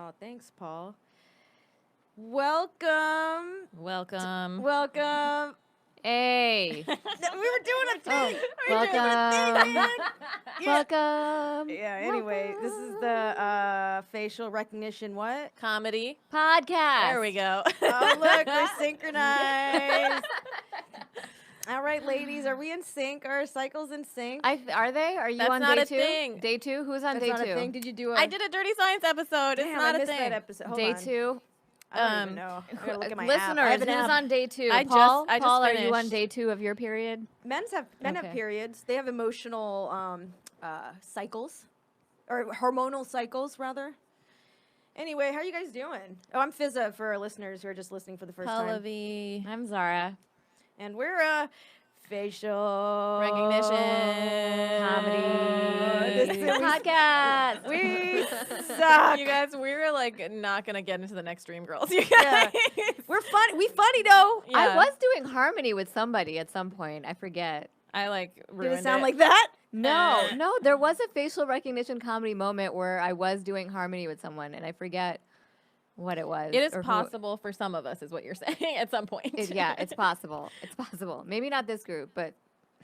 Oh, thanks, Paul. Welcome. Hey. We were doing a thing. Welcome. Yeah, anyway, this is the facial recognition what? Comedy. Podcast. There we go. Oh, look, we're synchronized. All right, ladies, are we in sync? Are our cycles in sync? Are they? Are you That's on not day a 2? thing. Day 2? Who's on That's day not 2? a thing. Did you do a... I did a Dirty Science episode. Damn, it's not I a missed thing. that episode. Hold Day on. 2. I don't even know. I gotta look at my app. I Listeners, have an who's app. on day 2? I Paul, just Paul, are you finished. on day 2 of your period? Men have periods. They have emotional cycles, or hormonal cycles, rather. Anyway, how are you guys doing? Oh, I'm Fizza for our listeners who are just listening for the first time. Pallavi. I'm Zara. And we're facial Recognition. Comedy. This is Podcast. We suck. You guys, we were like not gonna get into the next Dream Girls. You Yeah. guys. We're funny. We funny though. Yeah. I was doing harmony with somebody at some point. I forget. I like Did ruined it sound like that? No, there was a facial recognition comedy moment where I was doing harmony with someone, and I forget what it was. It is or who- possible for some of us, is what you're saying at some point. Yeah, it's possible. It's possible. Maybe not this group, but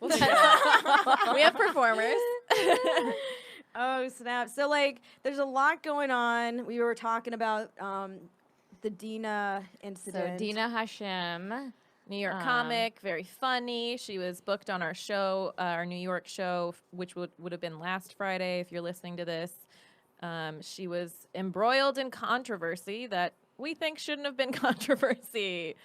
we have performers. Oh, snap. So, like, there's a lot going on. We were talking about the Dina so incident. Dina Hashem. New York comic, very funny. She was booked on our show, our New York show, which would have been last Friday if you're listening to this. She was embroiled in controversy that we think shouldn't have been controversy.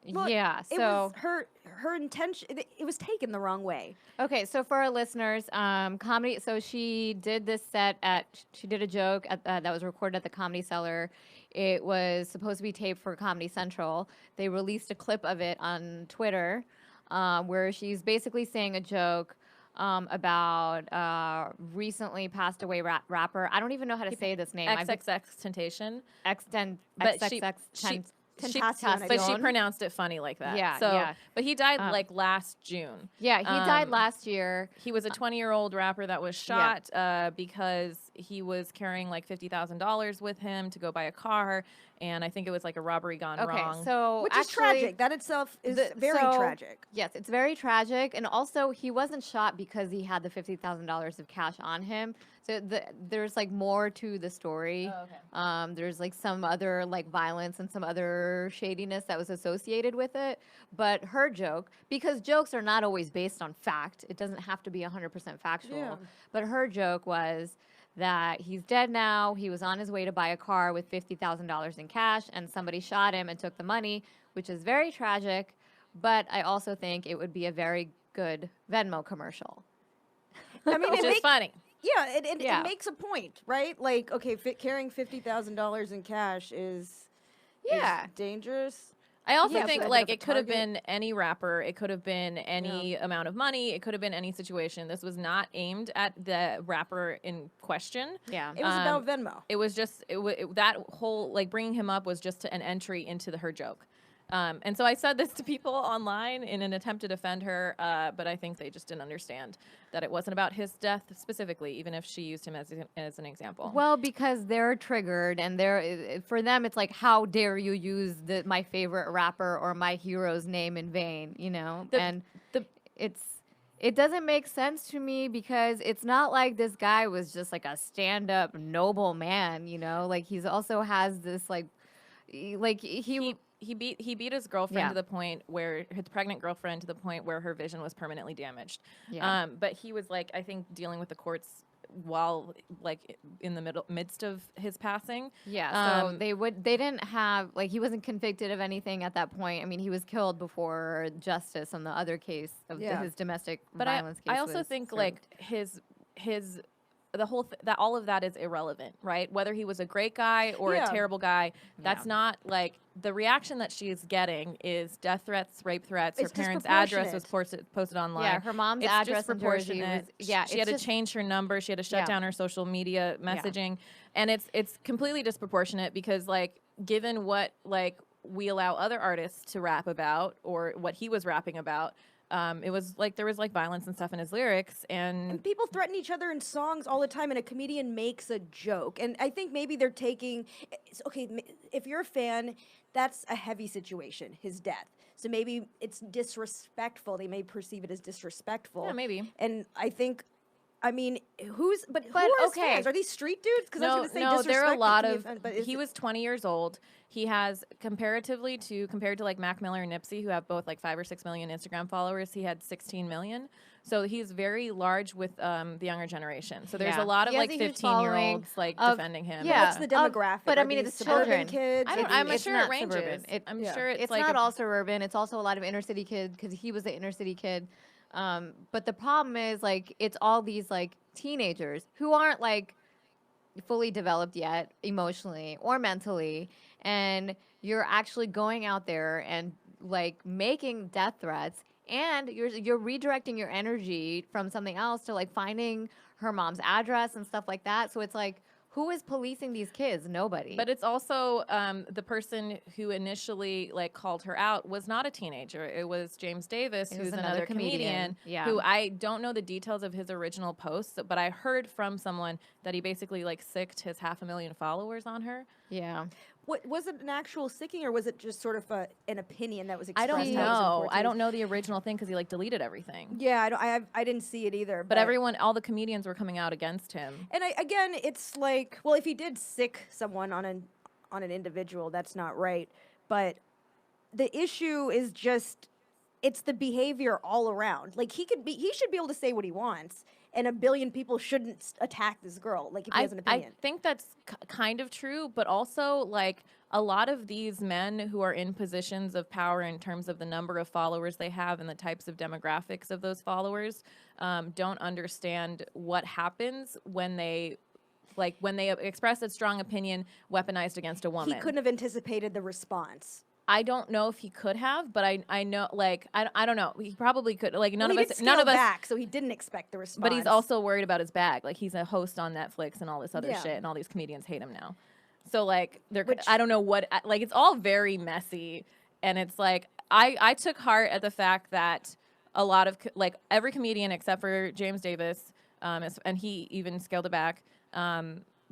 Well, Yeah. It So was her intention. It was taken the wrong way. okay. So for our listeners, comedy. So she did this set she did a joke that was recorded at the Comedy Cellar. It was supposed to be taped for Comedy Central. They released a clip of it on Twitter, where she's basically saying a joke about recently passed away rapper. I don't even know how to say this name. XXXTentacion. But she Tentacion, but she pronounced it funny like that. Yeah, So, yeah. but he died like last June. Yeah, he died last year. He was a 20-year-old rapper that was shot because he was carrying like $50,000 with him to go buy a car, and I think it was like a robbery gone wrong. So Which actually, is tragic. That itself is very tragic. Yes, it's very tragic, and also he wasn't shot because he had the $50,000 of cash on him. So there's like more to the story. Oh, okay. There's like some other like violence and some other shadiness that was associated with it. But her joke, because jokes are not always based on fact, it doesn't have to be 100% factual. Yeah. But her joke was that he's dead now. He was on his way to buy a car with $50,000 in cash, and somebody shot him and took the money, which is very tragic. But I also think it would be a very good Venmo commercial. I mean, Which is funny. Yeah, it Yeah. makes a point, right? Like, okay, carrying $50,000 in cash is dangerous. I also Yeah, think but a like bit of it a could have target. been any rapper, it could have been any amount of money, it could have been any situation. This was not aimed at the rapper in question. Yeah. It was about Venmo. It was just that whole like bringing him up was just an entry into her joke. And so I said this to people online in an attempt to defend her, but I think they just didn't understand that it wasn't about his death specifically, even if she used him as an example. Well, because they're triggered, and for them, it's like, how dare you use my favorite rapper or my hero's name in vain, you know? It doesn't make sense to me because it's not like this guy was just like a stand-up noble man, you know? Like he's also has this He beat his girlfriend Yeah. to the point where his pregnant girlfriend to the point where her vision was permanently damaged. Yeah. But he was like, I think, dealing with the courts while like in the midst of his passing. Yeah, so they didn't have, like, he wasn't convicted of anything at that point. I mean, he was killed before justice on the other case of his domestic violence case. I also was think served. like his the whole that all of that is irrelevant, right? Whether he was a great guy or a terrible guy, that's not like the reaction that she is getting is death threats, rape threats. It's her parents' address was posted online. Yeah, her mom's It's address in Jersey was, she had to change her number. She had to shut down her social media messaging, and it's completely disproportionate because like given what like we allow other artists to rap about or what he was rapping about. it was like there was like violence and stuff in his lyrics, And people threaten each other in songs all the time, and a comedian makes a joke. And I think maybe they're taking, if you're a fan, that's a heavy situation, his death. So maybe it's disrespectful. They may perceive it as disrespectful. Yeah, maybe. And I think, I mean, who are his okay. fans? Are these street dudes? Because I was going to say no, there are a lot of. But He was 20 years old. He has compared to like Mac Miller and Nipsey, who have both like 5 or 6 million Instagram followers. He had 16 million. So he's very large with the younger generation. So there's a lot of He has like a huge 15-year-olds like of- defending him. yeah. what's the demographic? but I Are mean, these it's suburban children. kids. I'm It's sure not it ranges. suburban. I'm Yeah. sure it's It's like not all suburban. It's also a lot of inner city kids because he was an inner city kid. But the problem is like it's all these like teenagers who aren't like fully developed yet emotionally or mentally, and you're actually going out there and like making death threats, and you're redirecting your energy from something else to like finding her mom's address and stuff like that. So it's like, who is policing these kids? Nobody. But it's also the person who initially like called her out was not a teenager. It was James Davis, It was who's another another comedian. comedian. Yeah. Who I don't know the details of his original posts, but I heard from someone that he basically like sicked his 500,000 followers on her. yeah. What was it, an actual sicking, or was it just sort of an opinion that was I expressed? don't how it was know. important? I don't know the original thing because he like deleted everything. Yeah, I didn't see it either. But all the comedians were coming out against him. And again, it's like, well, if he did sick someone on an individual, that's not right. But the issue is just, it's the behavior all around. Like he should be able to say what he wants, and a billion people shouldn't attack this girl. Like if he has an opinion. I think that's kind of true, but also like a lot of these men who are in positions of power in terms of the number of followers they have and the types of demographics of those followers don't understand what happens when they express a strong opinion weaponized against a woman. He couldn't have anticipated the response. I don't know if he could have, but I know, like, I don't know. He probably could. Like, none Well, of he us, did none scale of us. back, so he didn't expect the response. But he's also worried about his bag. Like, he's a host on Netflix and all this other Yeah. shit, and all these comedians hate him now. So, like, Which- I don't know what, like, it's all very messy. And it's like, I took heart at the fact that a lot of, like, every comedian except for James Davis, and he even scaled it back,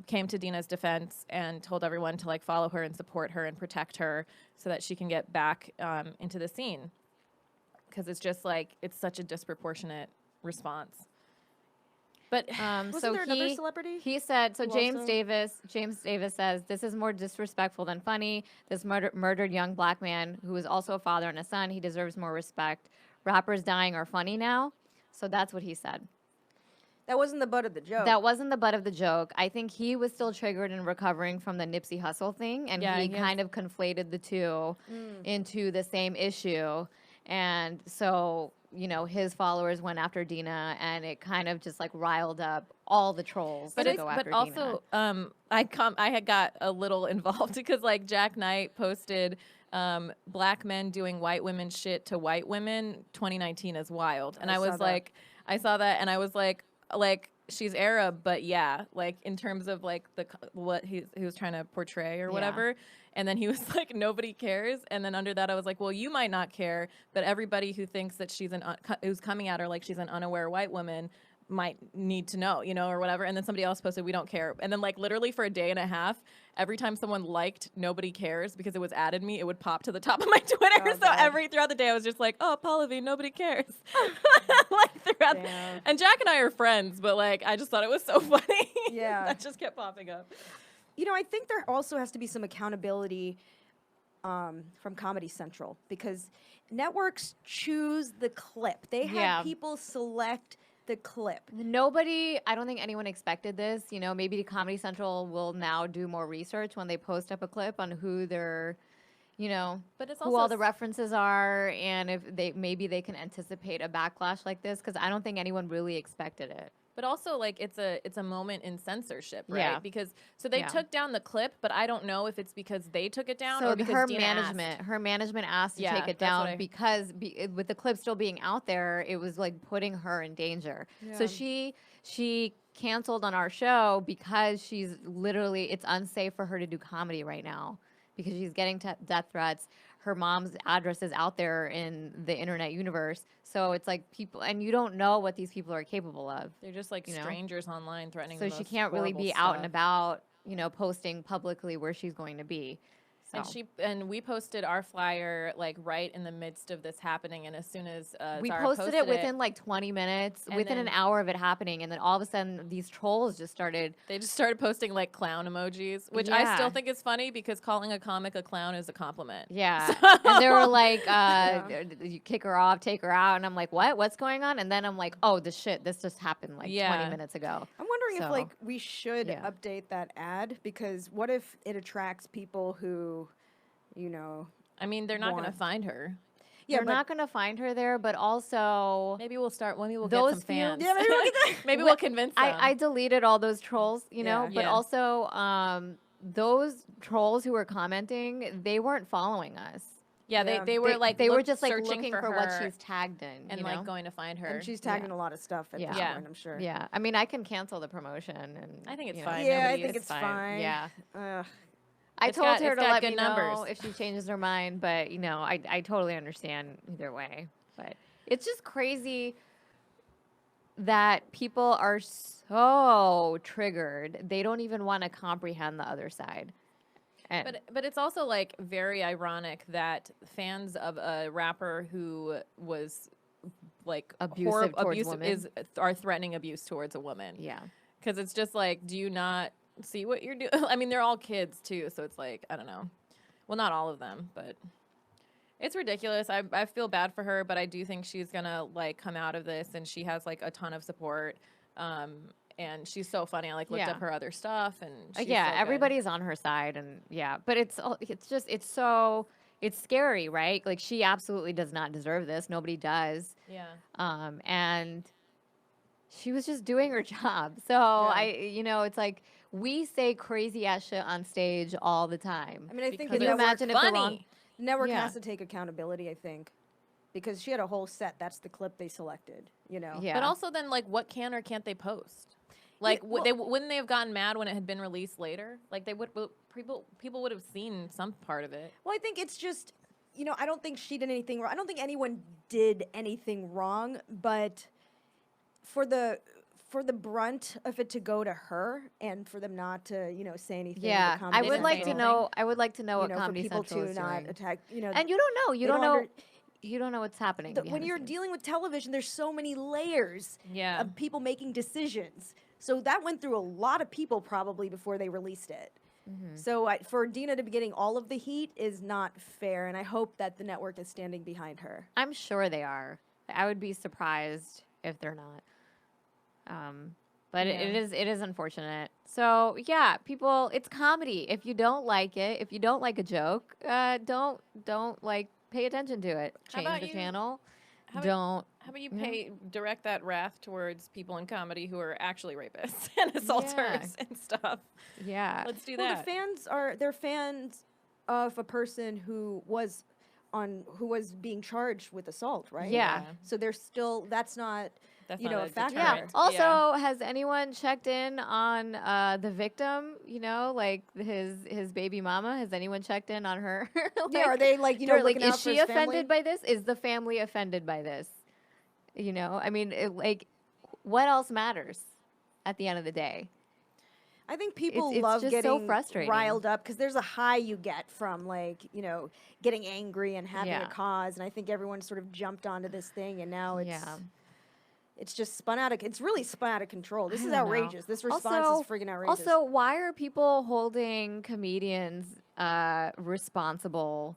came to Dina's defense and told everyone to like follow her and support her and protect her so that she can get back into the scene. Because it's just like, it's such a disproportionate response. But Wasn't so there another celebrity? He said, so who James also- Davis says, this is more disrespectful than funny. This murdered young black man who is also a father and a son, he deserves more respect. Rappers dying are funny now. So that's what he said. That wasn't the butt of the joke. That wasn't the butt of the joke. I think he was still triggered and recovering from the Nipsey Hussle thing, and Yeah, he he has- kind of conflated the two into the same issue. And so, you know, his followers went after Dina, and it kind of just like riled up all the trolls to go after but also I had got a little involved because like Jack Knight posted black men doing white women shit to white women 2019 is wild, and I was saw that. like, I saw that and I was like she's Arab, but yeah, like in terms of like what he was trying to portray or whatever. And then he was like, nobody cares. And then under that, I was like, well, you might not care, but everybody who thinks that she's who's coming at her like she's an unaware white woman might need to know, you know, or whatever. And then somebody else posted, we don't care. And then like literally for a day and a half, every time someone liked nobody cares because it was added me, it would pop to the top of my Twitter. Oh, so God. throughout the day, I was just like, oh, Paula V, nobody cares. Like throughout. Damn. And Jack and I are friends, but like I just thought it was so funny. Yeah. That just kept popping up. You know, I think there also has to be some accountability from Comedy Central, because networks choose the clip. They have Yeah. people select the clip. Nobody, I don't think anyone expected this. You know, maybe Comedy Central will now do more research when they post up a clip on who they're, you know, But it's who also all the references are, and if maybe they can anticipate a backlash like this, because I don't think anyone really expected it. But also, like, it's a moment in censorship, right? Yeah. Because so they Yeah. took down the clip, but I don't know if it's because they took it down So or because her Dina management, asked to Yeah, take it that's what down I- because with the clip still being out there, it was like putting her in danger. So she canceled on our show because she's literally, it's unsafe for her to do comedy right now because she's getting death threats. Her mom's address is out there in the internet universe. So it's like people, and you don't know what these people are capable of. They're just like strangers online threatening. So she can't really be out and about, posting publicly where she's going to be. So. And we posted our flyer like right in the midst of this happening, and as soon as we Zara posted it within like 20 minutes, within an hour of it happening, and then all of a sudden these trolls just started. They just started posting like clown emojis, which I still think is funny because calling a comic a clown is a compliment. Yeah, and they were like, "You kick her off, take her out," and I'm like, "What? What's going on?" And then I'm like, "Oh, this just happened like 20 minutes ago." I'm wondering if like we should update that ad, because what if it attracts people who, I mean, they're not going to find her. Yeah, they're not going to find her there, but also maybe we'll get some fans. Yeah, maybe we'll get that. Maybe we'll convince them. I deleted all those trolls, but also those trolls who were commenting, they weren't following us. Yeah, they were just like looking for what she's tagged in and like going to find her. And she's tagged in a lot of stuff at this point, I'm sure. Yeah, I mean, I can cancel the promotion, and I think it's fine. Yeah, I think it's fine. Yeah. I told her to let me know if she changes her mind, but I totally understand either way. But it's just crazy that people are so triggered. They don't even want to comprehend the other side. But it's also like very ironic that fans of a rapper who was like abusive are threatening abuse towards a woman. Yeah, because it's just like, do you not see what you're doing? I mean, they're all kids too, so it's like, I don't know. Well, not all of them, but it's ridiculous. I feel bad for her, but I do think she's gonna like come out of this, and she has like a ton of support. And she's so funny. I like looked up her other stuff, and she's so everybody's on her side, and but it's scary, right? Like, she absolutely does not deserve this. Nobody does. Yeah. And she was just doing her job. So it's like, we say crazy ass shit on stage all the time. I mean, I think can you imagine if the network has to take accountability, I think. Because she had a whole set. That's the clip they selected, Yeah. But also then, like, what can or can't they post? Like, wouldn't they have gotten mad when it had been released later? Like, they would people would have seen some part of it. Well, I think it's just, I don't think she did anything wrong. I don't think anyone did anything wrong, but for the brunt of it to go to her and for them not to, say anything. Yeah, I would like to know. I would like to know what Comedy for people Central to is not doing. attack. And you don't know. You don't know. You don't know what's happening. When you're dealing with television, there's so many layers of people making decisions. So that went through a lot of people probably before they released it. Mm-hmm. So for Dina to be getting all of the heat is not fair, and I hope that the network is standing behind her. I'm sure they are. I would be surprised if they're not. But it is unfortunate. So people, it's comedy. If you don't like it, if you don't like a joke, don't like pay attention to it. Change the channel. How about you direct that wrath towards people in comedy who are actually rapists and assaulters and stuff? Yeah. Let's do that. They're fans of a person who was being charged with assault, right? Yeah. So they're still, that's not a factor. Yeah. Also, has anyone checked in on the victim? Like his baby mama. Has anyone checked in on her? Are they looking out is for she his offended family? by this? Is the family offended by this? I mean, what else matters at the end of the day? I think people it's love just getting so frustrating. riled up because there's a high you get from getting angry and having a cause, and I think everyone sort of jumped onto this thing, and now it's just it's really spun out of control. This is outrageous. This response is freaking outrageous. Also, why are people holding comedians responsible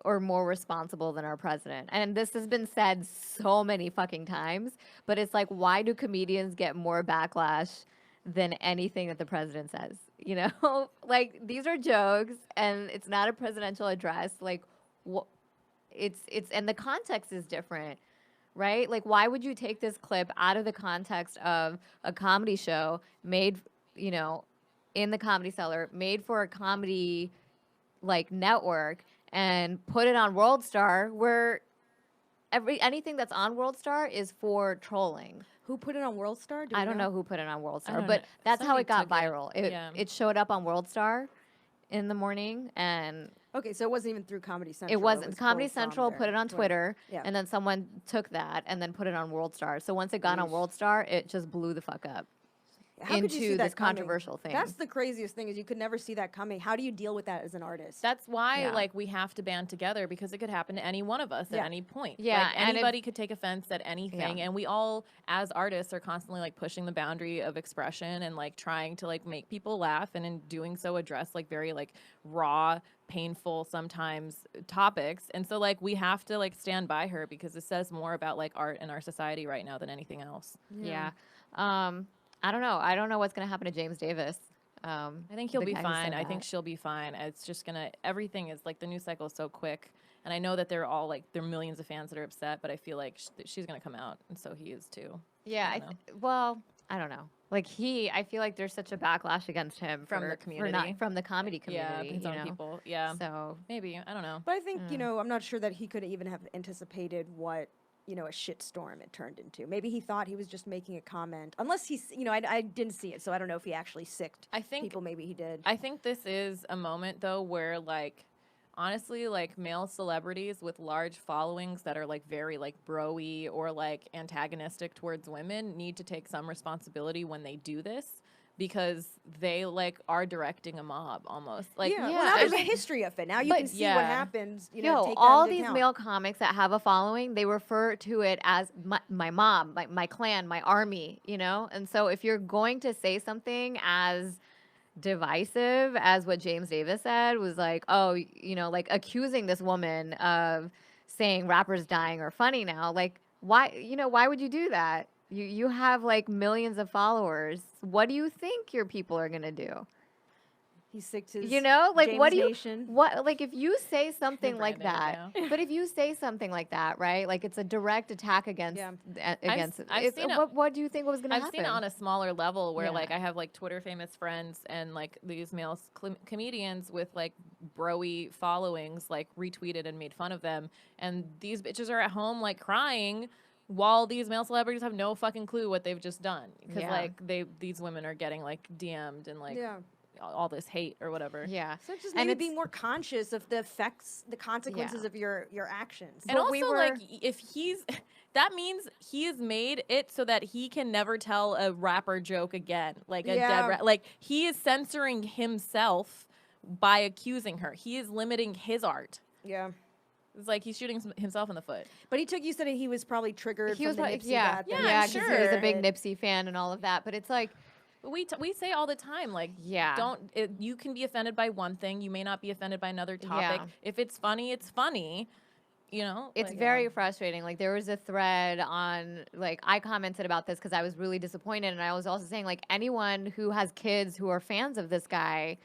or more responsible than our president? And this has been said so many fucking times, but it's like, why do comedians get more backlash than anything that the president says? Like, these are jokes, and it's not a presidential address. Like, it's and the context is different. Right? Like, why would you take this clip out of the context of a comedy show made, in the Comedy Cellar, made for a comedy, network, and put it on World Star, where anything that's on World Star is for trolling. Who put it on World Star? I don't know who put it on World Star, but that's how it got viral. It showed up on World Star, in the morning, and Okay, so it wasn't even through Comedy Central. it wasn't. was Comedy pulled from Central their put it on Twitter, Yeah. and then someone took that and then put it on World Star. So once it got on Yeesh. World Star, it just blew the fuck up. How could you see into that this coming? controversial thing. That's the craziest thing is you could never see that coming. How do you deal with that as an artist? That's why, Yeah. like, we have to band together because it could happen to any one of us Yeah. at any point. Yeah, like, and if- anybody could take offense at anything, Yeah. and we all, as artists, are constantly like pushing the boundary of expression and like trying to like make people laugh, and in doing so, address like very like raw, painful sometimes topics. And so like we have to like stand by her because it says more about like art in our society right now than anything else. Yeah. I don't know. I don't know what's going to happen to James Davis. I think he'll the be guy who fine. said I think that. she'll be fine. It's just gonna, everything is like the news cycle is so quick, and I know that they're all like, there are millions of fans that are upset, but I feel like she's gonna come out, and so he is too. Yeah. I don't Well, I don't know. Like I feel like there's such a backlash against him From the for community. from the comedy Yeah, community. his you own know? people. Yeah, So maybe, I don't know. But I think, I'm not sure that he could even have anticipated what, a shitstorm it turned into. Maybe he thought he was just making a comment. Unless he's, I didn't see it, so I don't know if he actually sicked I think people. Maybe he did. I think this is a moment though where like honestly like male celebrities with large followings that are like very like bro-y or like antagonistic towards women need to take some responsibility when they do this because they like are directing a mob almost. Like Well, Yeah, now I there's a think- history of it. Now you but- can see yeah. what happens. Take Yo, that all into these account. male comics that have a following, they refer to it as my mom, my clan, my army, And so if you're going to say something as divisive as what James Davis said, was like, oh, like accusing this woman of saying rappers dying are funny now, like why would you do that? You have like millions of followers. What do you think your people are gonna do? He sicked his Like James what do you Nation. what like if you say something like branding that, but if you say something like that, right? Like it's a direct attack against Yeah. against. I've it's- seen it- what do you think was gonna I've happen? seen it on a smaller level where like Yeah. I have like Twitter famous friends and like these male comedians with like bro-y followings like retweeted and made fun of them, and these bitches are at home like crying while these male celebrities have no fucking clue what they've just done because Yeah. like these women are getting like DM'd and like Yeah. all this hate or whatever. Yeah. So it's just And maybe it's- being more conscious of the effects, the consequences of your actions. And But also, we like, were- if he's, that means he has made it so that he can never tell a rapper joke again. Like, Yeah. like, he is censoring himself by accusing her. He is limiting his art. Yeah. It's like he's shooting himself in the foot. But you said he was probably triggered He from was the like, Nipsey yeah, that thing. Yeah, I'm 'cause he was a sure. big Nipsey fan and all of that. But it's like, But we say all the time, like, Yeah. you can be offended by one thing. You may not be offended by another topic. Yeah. If it's funny, it's funny. it's like, very frustrating. Like there was a thread on, like I commented about this because I was really disappointed, and I was also saying like anyone who has kids who are fans of this guy,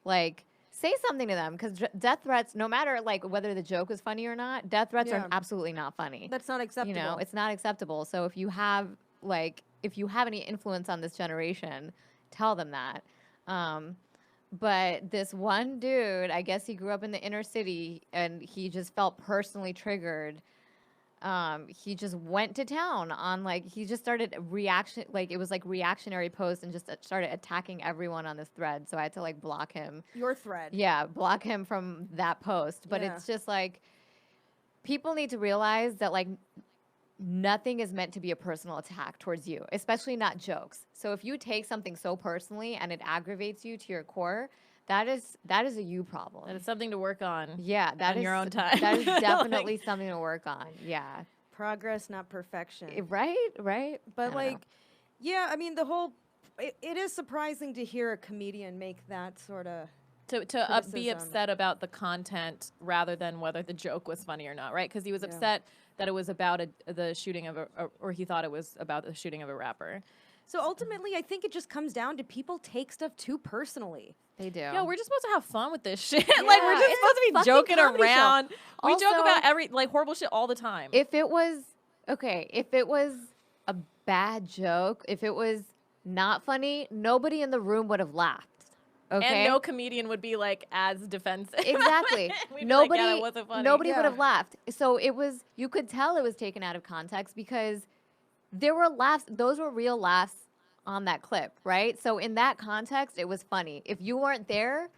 like say something to them because death threats, no matter like whether the joke is funny or not, death threats Yeah. are absolutely not funny. That's not acceptable. It's not acceptable. So if you have any influence on this generation, tell them that. But this one dude, I guess he grew up in the inner city and he just felt personally triggered. He just went to town on he just started reaction, it was reactionary posts and just started attacking everyone on this thread. So I had to block him. Your thread. Yeah, block him from that post. But Yeah. it's just people need to realize that nothing is meant to be a personal attack towards you, especially not jokes. So if you take something so personally and it aggravates you to your core, that is a you problem. And it's something to work on. Yeah, that on is your own time. That is Like- definitely something to work on. Yeah. Progress, not perfection. Right. But I don't know. yeah, I mean it is surprising to hear a comedian make that sort of to be criticism. upset about the content rather than whether the joke was funny or not, right? Because he was Yeah. upset that it was about the shooting of or he thought it was about the shooting of a rapper. So ultimately, I think it just comes down to people take stuff too personally. They do. Yeah, we're just supposed to have fun with this shit. Yeah, We're just it's supposed to a be fucking joking comedy show. around. We joke Also- about horrible shit all the time. if it was a bad joke, if it was not funny, nobody in the room would have laughed. Okay. And no comedian would be as defensive. Exactly. We'd be Nobody, like, yeah, that wasn't funny. nobody Yeah. would have laughed. So you could tell it was taken out of context because there were laughs. Those were real laughs on that clip, right? So in that context, it was funny. If you weren't there,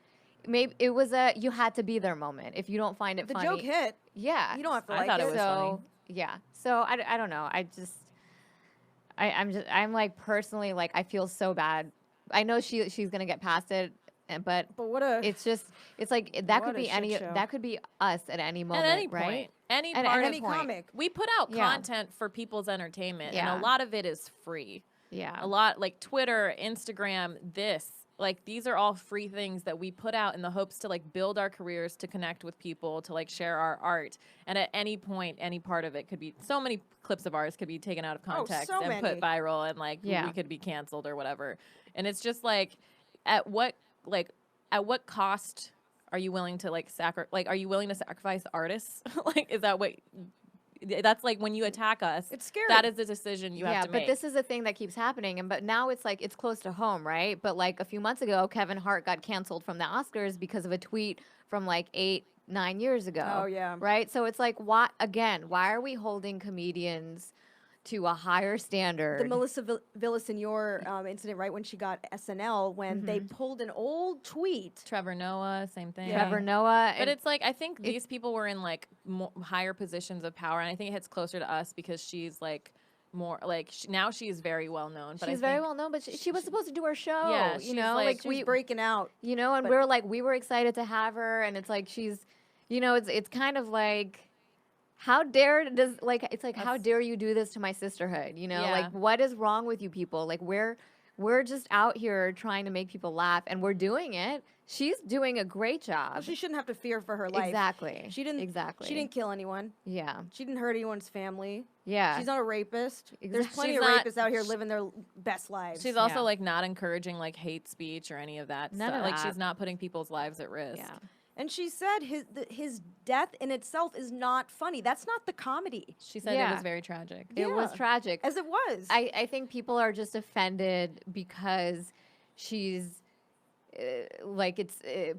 maybe it was you had to be there moment. If you don't find it The funny, joke hit. yeah, You don't have to I like thought it. it was funny. yeah. So I don't know. I'm like personally like I feel so bad. I know she's gonna get past it, but But what a it's like that What could a be shit any show. that could be us at any moment, At any right? point, any At part any of comic. we put out Yeah. content for people's entertainment, and Yeah. a lot of it is free. Yeah. A lot like Twitter, Instagram, like these are all free things that we put out in the hopes to like build our careers, to connect with people, to like share our art. And at any point, any part of it could be, so many clips of ours could be taken out of context so and many. put viral, and like Yeah. we could be canceled or whatever. And it's just like at what cost are you willing to like are you willing to sacrifice artists? Like, is that what that's like when you attack us? It's scary. That is the decision you have to but make. this is the thing that keeps happening, but now it's like it's close to home, right? But like a few months ago, Kevin Hart got canceled from the Oscars because of a tweet from like 8-9 years ago. Oh, yeah. Right. So it's like, why are we holding comedians to a higher standard? the Melissa Villaseñor incident, right when she got SNL, when they pulled an old tweet. Trevor Noah, same thing. Trevor Noah, But and it's like I think these people were in like higher positions of power, and I think it hits closer to us because she's like more like now she is very well known. But she's very well known. But she was supposed to do her show. Yeah, you she's know, like- She was breaking out. you know, and but- we were excited to have her, and it's like she's, you know, it's kind of like. How dare how dare you do this to my sisterhood? You know, Yeah. like what is wrong with you people? Like we're just out here trying to make people laugh, and we're doing it. She's doing a great job. Well, she shouldn't have to fear for her life. Exactly. She didn't. Exactly. She didn't kill anyone. Yeah. She didn't hurt anyone's family. Yeah. She's not a rapist. There's Exactly. plenty She's of not- rapists out here living their best lives. She's also Yeah. like not encouraging like hate speech or any of that None stuff. of Like that. she's not putting people's lives at risk. Yeah. and she said his death in itself is not funny. That's not the comedy, She said it Yeah. was very tragic. It was Yeah. tragic. as it was. I think people are just offended because she's like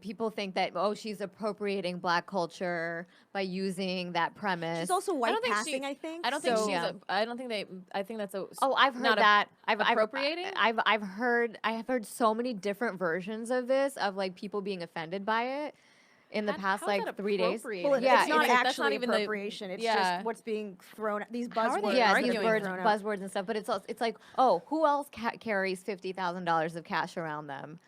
people think that she's appropriating black culture by using that premise. She's also white don't think passing. she- I think. I don't think so. she's. Yeah. I don't think they. I think that's a. I've heard not that. appropriating? I've heard so many different versions of this of like people being offended by it in the past How is that like 3 days. appropriating? Well, Yeah, it's not it's like, that's actually not even the- appropriation. It's yeah. just what's being thrown. These How are they buzzwords. Yeah, are these being arguing? thrown out. buzzwords and stuff. But it's like, oh, who else carries $50,000 of cash around them?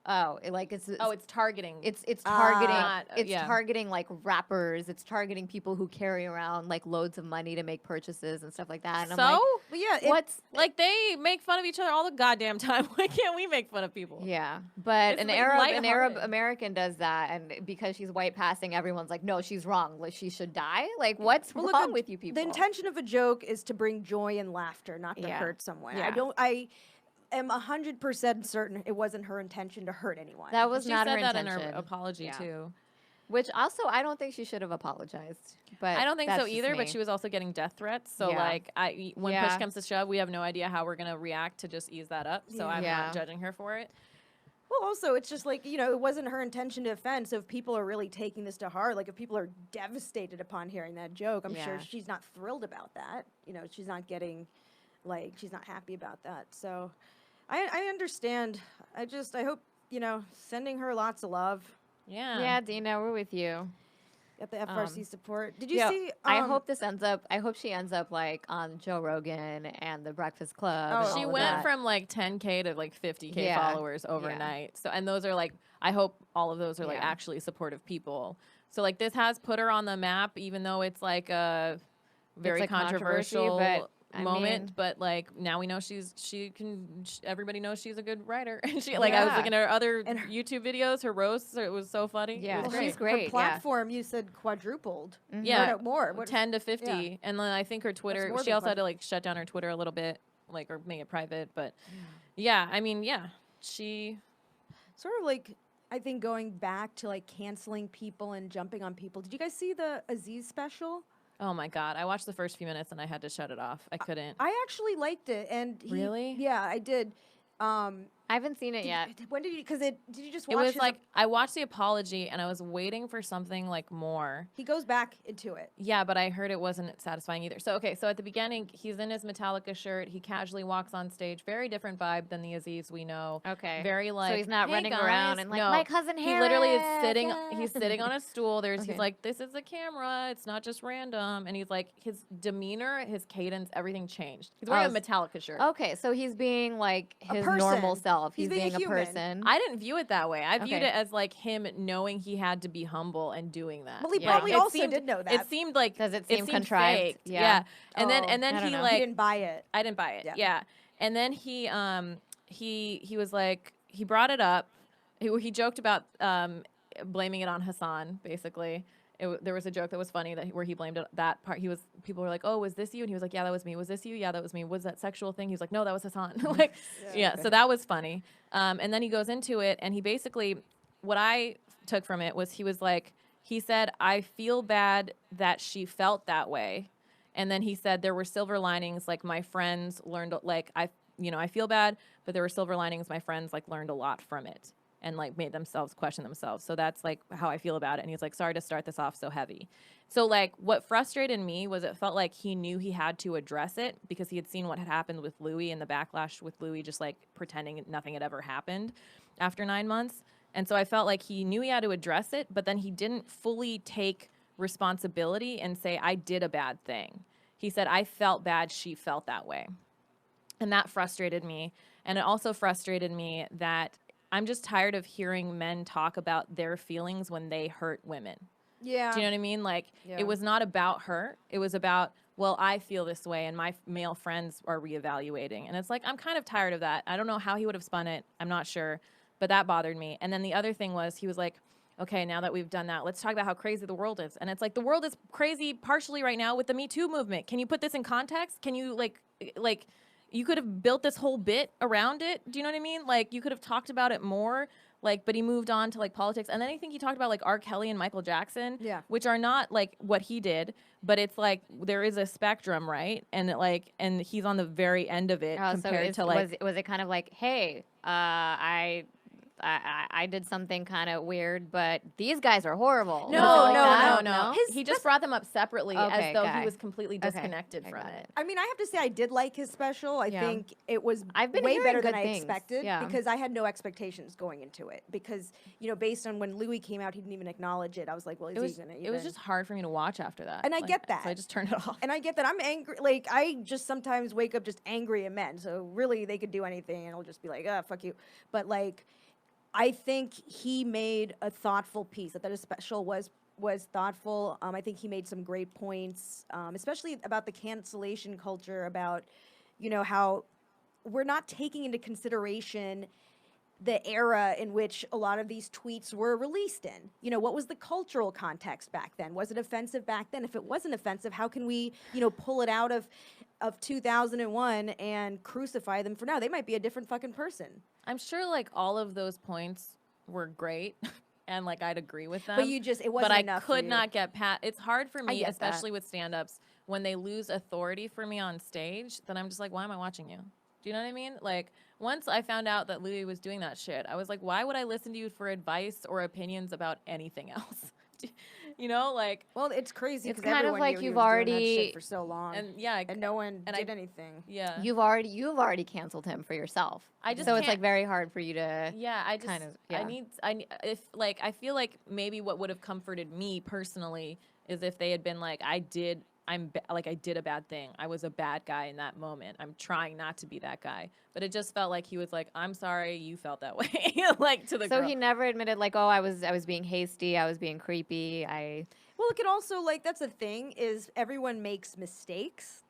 Oh, it's targeting. it's targeting Not- it's yeah. targeting like rappers. It's targeting people who carry around like loads of money to make purchases and stuff like that. And so. I'm like, But yeah, what's like they make fun of each other all the goddamn time. Why can't we make fun of people? yeah, but It's an like Arab lighthearted. American does that, and because she's white passing, everyone's like, no, she's wrong. Like she should die. Like what's Well, look, wrong with you people? The intention of a joke is to bring joy and laughter, not to Yeah. hurt someone. Yeah. I am 100% certain it wasn't her intention to hurt anyone. That was She not said her that intention. in her apology Yeah. too. Which also, I don't think she should have apologized. But I don't think so that's just either. But me. she was also getting death threats. So Yeah. like, when Yeah. push comes to shove, we have no idea how we're gonna react to just ease that up. So I'm Yeah. not judging her for it. Well, also, it's just like, it wasn't her intention to offend. So if people are really taking this to heart, like if people are devastated upon hearing that joke, I'm sure Yeah. she's not thrilled about that. She's not getting, she's not happy about that. So I understand. I hope, sending her lots of love. Yeah, Dina, we're with you. At the FRC support. Did you Yeah, see? I hope she ends up like on Joe Rogan and the Breakfast Club. Oh, and She all of went that. from like 10K to like 50K Yeah. followers overnight. So, and those are like, I hope all of those are like Yeah. actually supportive people. So like this has put her on the map, even though it's like a very a controversy, controversial but, I moment. mean- But like now we know everybody knows she's a good writer. And I was Yeah. looking at her other And her- YouTube videos, her roasts, it was so funny. Yeah, It was she's great. great. Her yeah. platform, you said quadrupled. Yeah. Or no, more. What- 10 to 50. And then I think her Twitter, more she than also had to quadruple. like shut down her Twitter a little bit, like, or make it private. But yeah, I mean, yeah, she. Sort of like, I think going back to like canceling people and jumping on people. Did you guys see the Aziz special? Oh my God. I watched the first few minutes and I had to shut it off. I couldn't. I actually liked it, and Really? yeah, I did. I haven't seen it yet. When did you? Because did you just watch? It was his like I watched the apology and I was waiting for something like more. he goes back into it. Yeah, but I heard it wasn't satisfying either. So so at the beginning, he's in his Metallica shirt. He casually walks on stage. Very different vibe than the Aziz we know. Okay. Very like. So he's not "Hey, running guys." around and like, No. my cousin Harris. He literally is sitting. He's sitting on a stool. Okay. He's like, this is a camera. It's not just random. And he's like, his demeanor, his cadence, everything changed. He's wearing a Metallica shirt. Okay, so he's being like A his person. normal self. He's He's being being a a human. person. I didn't view it that way. I viewed Okay. it as like him knowing he had to be humble and doing that. Well, he Yeah. probably It also seemed- did know that. It seemed like Does it seem seemed contrived? faked. Yeah. And then I don't he know. like he didn't buy it. I didn't buy it. Yeah. Yeah. And then he was like he brought it up. He joked about blaming it on Hassan basically. There was a joke that was funny where he blamed that part. People were like, "Oh, was this you?" And he was like, "Yeah, that was me." "Was this you?" "Yeah, that was me." "Was that sexual thing?" He was like, "No, that was Hassan." Like, yeah. So that was funny. And then he goes into it, and he basically, what I took from it was he said, "I feel bad that she felt that way," and then he said there were silver linings. Like my friends learned, like I feel bad, but there were silver linings. My friends like learned a lot from it. And like made themselves question themselves. So that's like how I feel about it. And he's like, sorry to start this off so heavy. So like what frustrated me was it felt like he knew he had to address it because he had seen what had happened with Louis and the backlash with Louis just like pretending nothing had ever happened after 9 months. And so I felt like he knew he had to address it, but then he didn't fully take responsibility and say, I did a bad thing. He said, I felt bad, she felt that way. And that frustrated me. And it also frustrated me that I'm just tired of hearing men talk about their feelings when they hurt women. Yeah. Do you know what I mean? Like, Yeah. it was not about her. It was about, well, I feel this way, and my male friends are reevaluating. And it's like, I'm kind of tired of that. I don't know how he would have spun it. I'm not sure. But that bothered me. And then the other thing was, he was like, okay, now that we've done that, let's talk about how crazy the world is. And it's like, the world is crazy partially right now with the Me Too movement. Can you put this in context? Can you, like... You could have built this whole bit around it. Do you know what I mean? Like, you could have talked about it more. Like, but he moved on to like politics, and then I think he talked about like R. Kelly and Michael Jackson, which are not like what he did, but it's like there is a spectrum, right? And and he's on the very end of it compared to like. Was it kind of like, hey, I did something kind of weird, but these guys are horrible. No. He just brought them up separately Okay, as though okay. he was completely disconnected I from got it. I mean, I have to say I did like his special. I Yeah. think it was I've been way hearing better than good I things. expected Yeah. because I had no expectations going into it. Because, based on when Louis came out, he didn't even acknowledge it. I was like, well, is he going to even... It was just hard for me to watch after that. And I get that. So I just turned it off. And I get that. I'm angry. Like, I just sometimes wake up just angry at men. So really, they could do anything, and I'll just be like, fuck you. But, like... I think he made a thoughtful piece. I thought his special was thoughtful. I think he made some great points, especially about the cancellation culture, about, how we're not taking into consideration the era in which a lot of these tweets were released in. What was the cultural context back then? Was it offensive back then? If it wasn't offensive, how can we, pull it out of 2001 and crucify them for now? They might be a different fucking person. I'm sure like all of those points were great and like I'd agree with them. But it wasn't enough. But I could not get past. It's hard for me, get especially with stand-ups, when they lose authority for me on stage, then I'm just like, why am I watching you? Do you know what I mean? Like, once I found out that Louis was doing that shit, I was like, why would I listen to you for advice or opinions about anything else? Well, it's crazy It's because kind of everyone like knew he you've was doing that already- shit for so long, And yeah, and no one and did anything. yeah. You've already canceled him for yourself. I just so it's can't- like very hard for you to. Yeah, I just kind of- yeah. I feel like maybe what would have comforted me personally is if they had been like, I did a bad thing. I was a bad guy in that moment. I'm trying not to be that guy. But it just felt like he was like, I'm sorry you felt that way. Like to the So girl. he never admitted like, oh, I was being hasty, I was being creepy. Well, it could also, that's the thing, is everyone makes mistakes.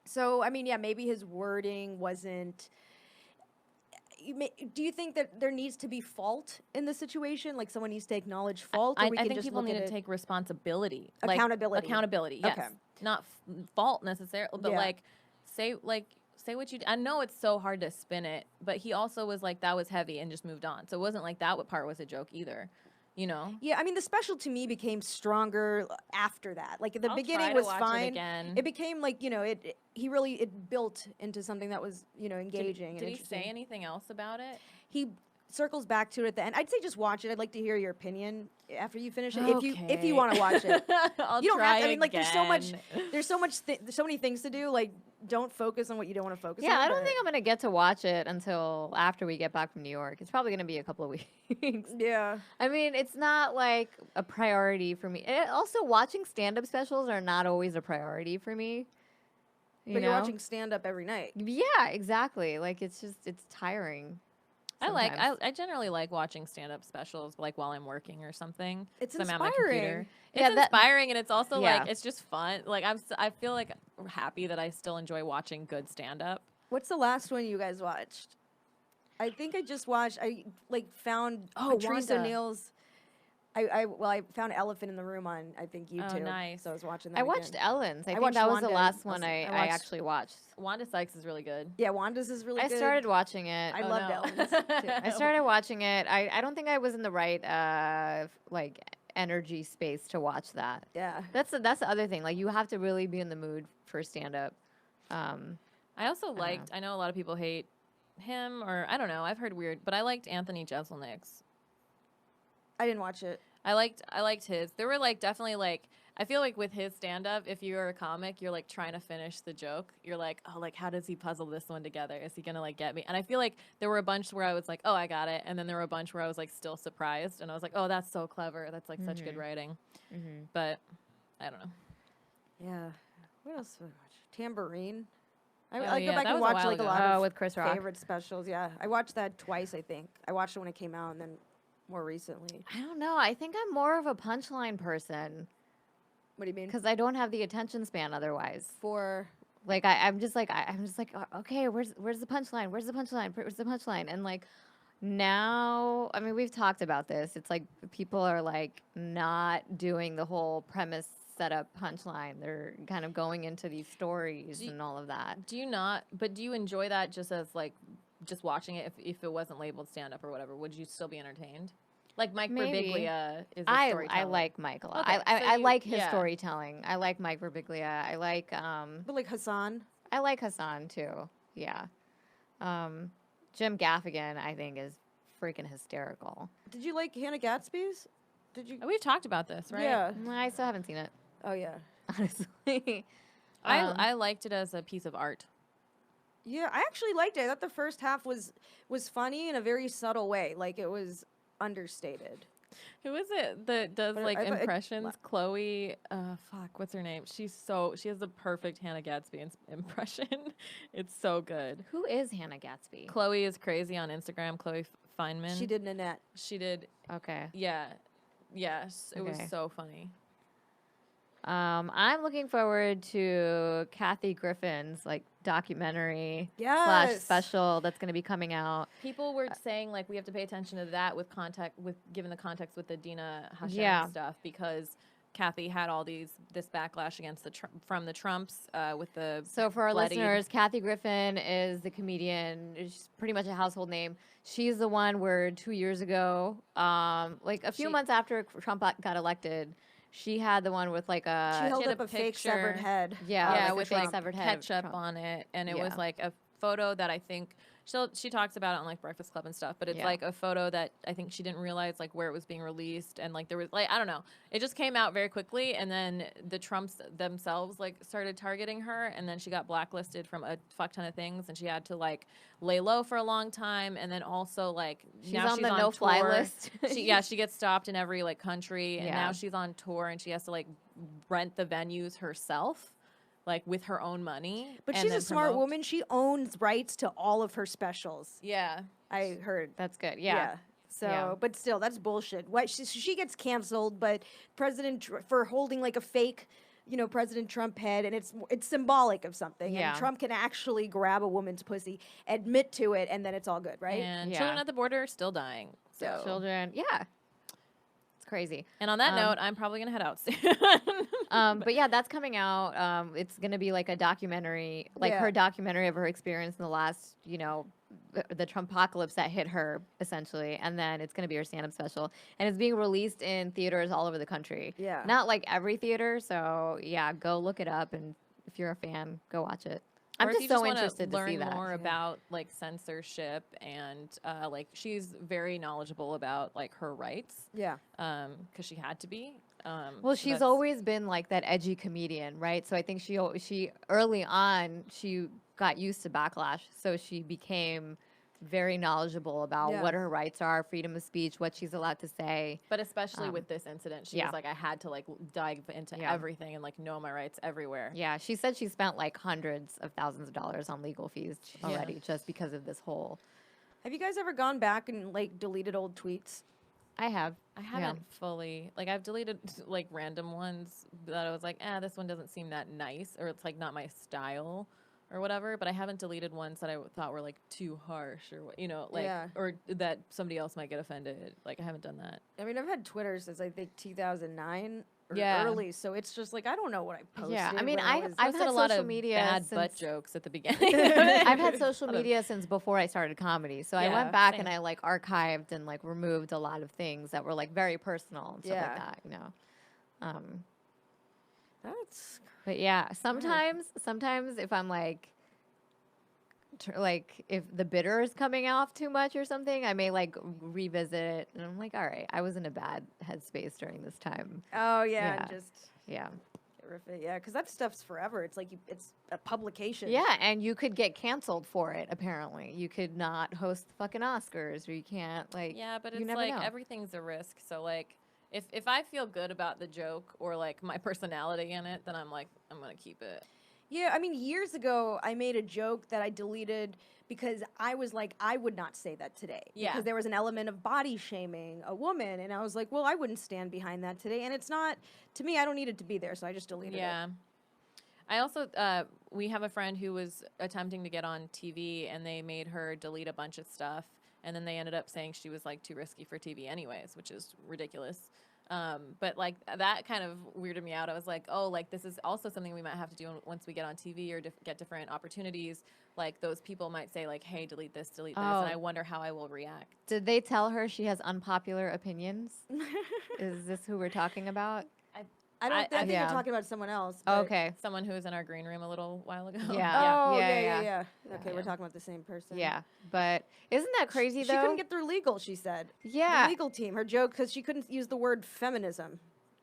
So, I mean, yeah, maybe his wording wasn't... Do you think that there needs to be fault in the situation? Like, someone needs to acknowledge fault? I think people need to take responsibility. Accountability. Accountability, yes. Okay. Not fault necessarily, but Yeah. say what you... I know it's so hard to spin it, but he also was like, that was heavy and just moved on. So it wasn't like that part was a joke either. Yeah, I mean, the special to me became stronger after that. Like, at the I'll beginning try to was watch it fine. again. It became like, it built into something that was, engaging. Did he say anything else about it? he circles back to it at the end. I'd say just watch it. I'd like to hear your opinion after you finish it, if you want to watch it. I'll You don't try have to. I mean, like, there's so again. so many things to do. Like, don't focus on what you don't want to focus on. Yeah, I don't but- think I'm gonna get to watch it until after we get back from New York. It's probably gonna be a couple of weeks. Yeah. I mean, it's not like a priority for me. And also, watching stand-up specials are not always a priority for me. But you're watching stand up every night. Yeah, exactly. Like it's tiring. sometimes. I generally like watching stand-up specials like while I'm working or something. It's 'cause I'm at my computer. inspiring. It's Yeah, that- inspiring, and it's also Yeah. like it's just fun. Like I feel like happy that I still enjoy watching good stand-up. What's the last one you guys watched? I think I just watched. I found Patrice Wanda. O'Neill's. I found Elephant in the Room on I think YouTube. nice. So I was watching that. I watched again. Ellen's. I think watched that was the Wanda last also. one I watched- actually watched. Wanda Sykes is really good. Yeah, Wanda's is really I good. started watching it. I Oh, loved no. Ellen's too. I started watching it. I don't think I was in the right like energy space to watch that. Yeah. That's the other thing. Like you have to really be in the mood for stand up. I also liked. I know a lot of people hate him, or I don't know. I've heard weird, but I liked Anthony Jeselnik's. I didn't watch it. I liked his. There were like definitely like I feel like with his stand up, if you're a comic, you're like trying to finish the joke. You're like, oh, like how does he puzzle this one together? Is he gonna like get me? And I feel like there were a bunch where I was like, oh, I got it, and then there were a bunch where I was like still surprised, and I was like, oh, that's so clever. That's like such good writing. But I don't know. Yeah. What else did I watch? Tambourine. I Oh, go yeah, back that and was a watch while like a ago. lot Oh, of with Chris Rock. favorite specials. Yeah, I watched that twice. I think I watched it when it came out, and then more recently. I don't know. I think I'm more of a punchline person What do you mean? because I don't have the attention span otherwise. For Like I'm just like okay, where's the punchline? Where's the punchline? Where's the punchline? And like now, I mean, we've talked about this. It's like people are like not doing the whole premise setup punchline. They're kind of going into these stories and all of that. Do you not? But do you enjoy that just as like just watching it? If it wasn't labeled stand up or whatever, would you still be entertained? Like Mike Maybe. Birbiglia is a I storyteller. like Mike a lot. Okay, I so like his yeah. storytelling. I like Mike Birbiglia. I like but like Hassan. Hassan too. Yeah. Jim Gaffigan, I think, is freaking hysterical. Did you like Hannah Gatsby's? Did you? We've talked about this, right? Yeah. I still haven't seen it, Oh yeah. honestly. I liked it as a piece of art. Yeah, I actually liked it. I thought the first half was funny in a very subtle way. Like it was understated. Who is it that does But like I thought it- impressions? Chloe, what's her name? She has the perfect Hannah Gadsby impression. It's so good. Who is Hannah Gatsby? Chloe is crazy on Instagram. Chloe Feynman. She did Nanette. She did. Okay. Yeah. Yes. It was Okay. so funny. I'm looking forward to Kathy Griffin's like documentary / Yes. special that's going to be coming out. People were saying like we have to pay attention to that with given the context with the Dina Hashem Yeah. stuff because Kathy had all this backlash against from the Trumps with the So for our bloodied- listeners, Kathy Griffin is the comedian. She's pretty much a household name. She's the one where 2 years ago, like a few She- months after Trump got elected, she had the one with like She a held had up a a fake severed picture. head. Yeah, yeah, like a with fake like severed head of ketchup Trump. on it, and it was Yeah. like a photo that I think she talks about it on like Breakfast Club and stuff. But it's Yeah. like a photo that I think she didn't realize like where it was being released, and like there was like I don't know, it just came out very quickly, and then the Trumps themselves like started targeting her, and then she got blacklisted from a fuck ton of things, and she had to like lay low for a long time, and then also like She's now on the no-fly tour. list. She gets stopped in every like country, and Yeah. now she's on tour, and she has to like rent the venues herself, like with her own money. But and she's then a smart promote. woman. She owns rights to all of her specials. Yeah. I heard. That's good. Yeah. So, Yeah. but still, that's bullshit. Why she gets canceled, but for holding like a fake, President Trump head, and it's symbolic of something. Yeah. And Trump can actually grab a woman's pussy, admit to it, and then it's all good, right? And Yeah. children at the border are still dying. So Children. Yeah. It's crazy. And on that note, I'm probably gonna head out soon. But yeah, that's coming out. It's gonna be like a documentary, like Yeah. her documentary of her experience in the last, the Trumpocalypse that hit her essentially, and then it's gonna be her stand-up special, and it's being released in theaters all over the country. Yeah. Not like every theater, so yeah, go look it up, and if you're a fan, go watch it. I'm Or if just you so wanna interested to learn see that. more Yeah. about like censorship and like she's very knowledgeable about like her rights Yeah. because she had to be. Well, so she's that's- always been like that edgy comedian, right? So I think she early on she got used to backlash, so she became very knowledgeable about Yeah. what her rights are, freedom of speech, what she's allowed to say. But especially with this incident, she yeah. was like, I had to like dive into Yeah. everything and like know my rights everywhere. Yeah, she said she spent like hundreds of thousands of dollars on legal fees already just because of this whole. Have you guys ever gone back and like deleted old tweets? I have. I haven't fully like I've deleted like random ones that I was like, this one doesn't seem that nice, or it's like not my style or whatever. But I haven't deleted ones that I thought were like too harsh or you know like Yeah. or that somebody else might get offended. Like I haven't done that. I mean, I've had Twitter since I think 2009 or Yeah. early, so it's just like I don't know what I posted. Yeah, I mean, when I've was- had Posted a lot social of media bad butt since- jokes at the beginning. I've had social media since before I started comedy. So I Yeah, went back and same. I like archived and like removed a lot of things that were like very personal and stuff like Yeah. that, you know. That's But yeah, sometimes if I'm like like if the bitter is coming off too much or something, I may like revisit it and I'm like, all right, I was in a bad headspace during this time. oh yeah, and Yeah. just Yeah. get rid of it. Yeah, because that stuff's forever. It's like it's a publication. Yeah, and you could get canceled for it, apparently. You could not host the fucking Oscars or you can't like Yeah, but you it's never like know. everything's a risk. So like if I feel good about the joke or like my personality in it, then I'm like I'm gonna keep it. Yeah, I mean, years ago, I made a joke that I deleted because I was like, I would not say that today. Yeah. Because there was an element of body shaming a woman. And I was like, well, I wouldn't stand behind that today. And it's not, to me, I don't need it to be there. So I just deleted it. Yeah. I also we have a friend who was attempting to get on TV and they made her delete a bunch of stuff and then they ended up saying she was like too risky for TV anyways, which is ridiculous. But like that kind of weirded me out. I was like, oh, like this is also something we might have to do once we get on TV or get different opportunities. Like those people might say like, hey, delete this, and I wonder how I will react. Did they tell her she has unpopular opinions? Is this who we're talking about? I think yeah. you're talking about someone else. Oh, but- okay. Someone who was in our green room a little while ago. Yeah. Oh, Yeah, yeah. yeah. Okay, we're talking about the same person. Yeah. But isn't that crazy She though? couldn't get through legal, she said. Yeah. The legal team, her joke, because she couldn't use the word feminism.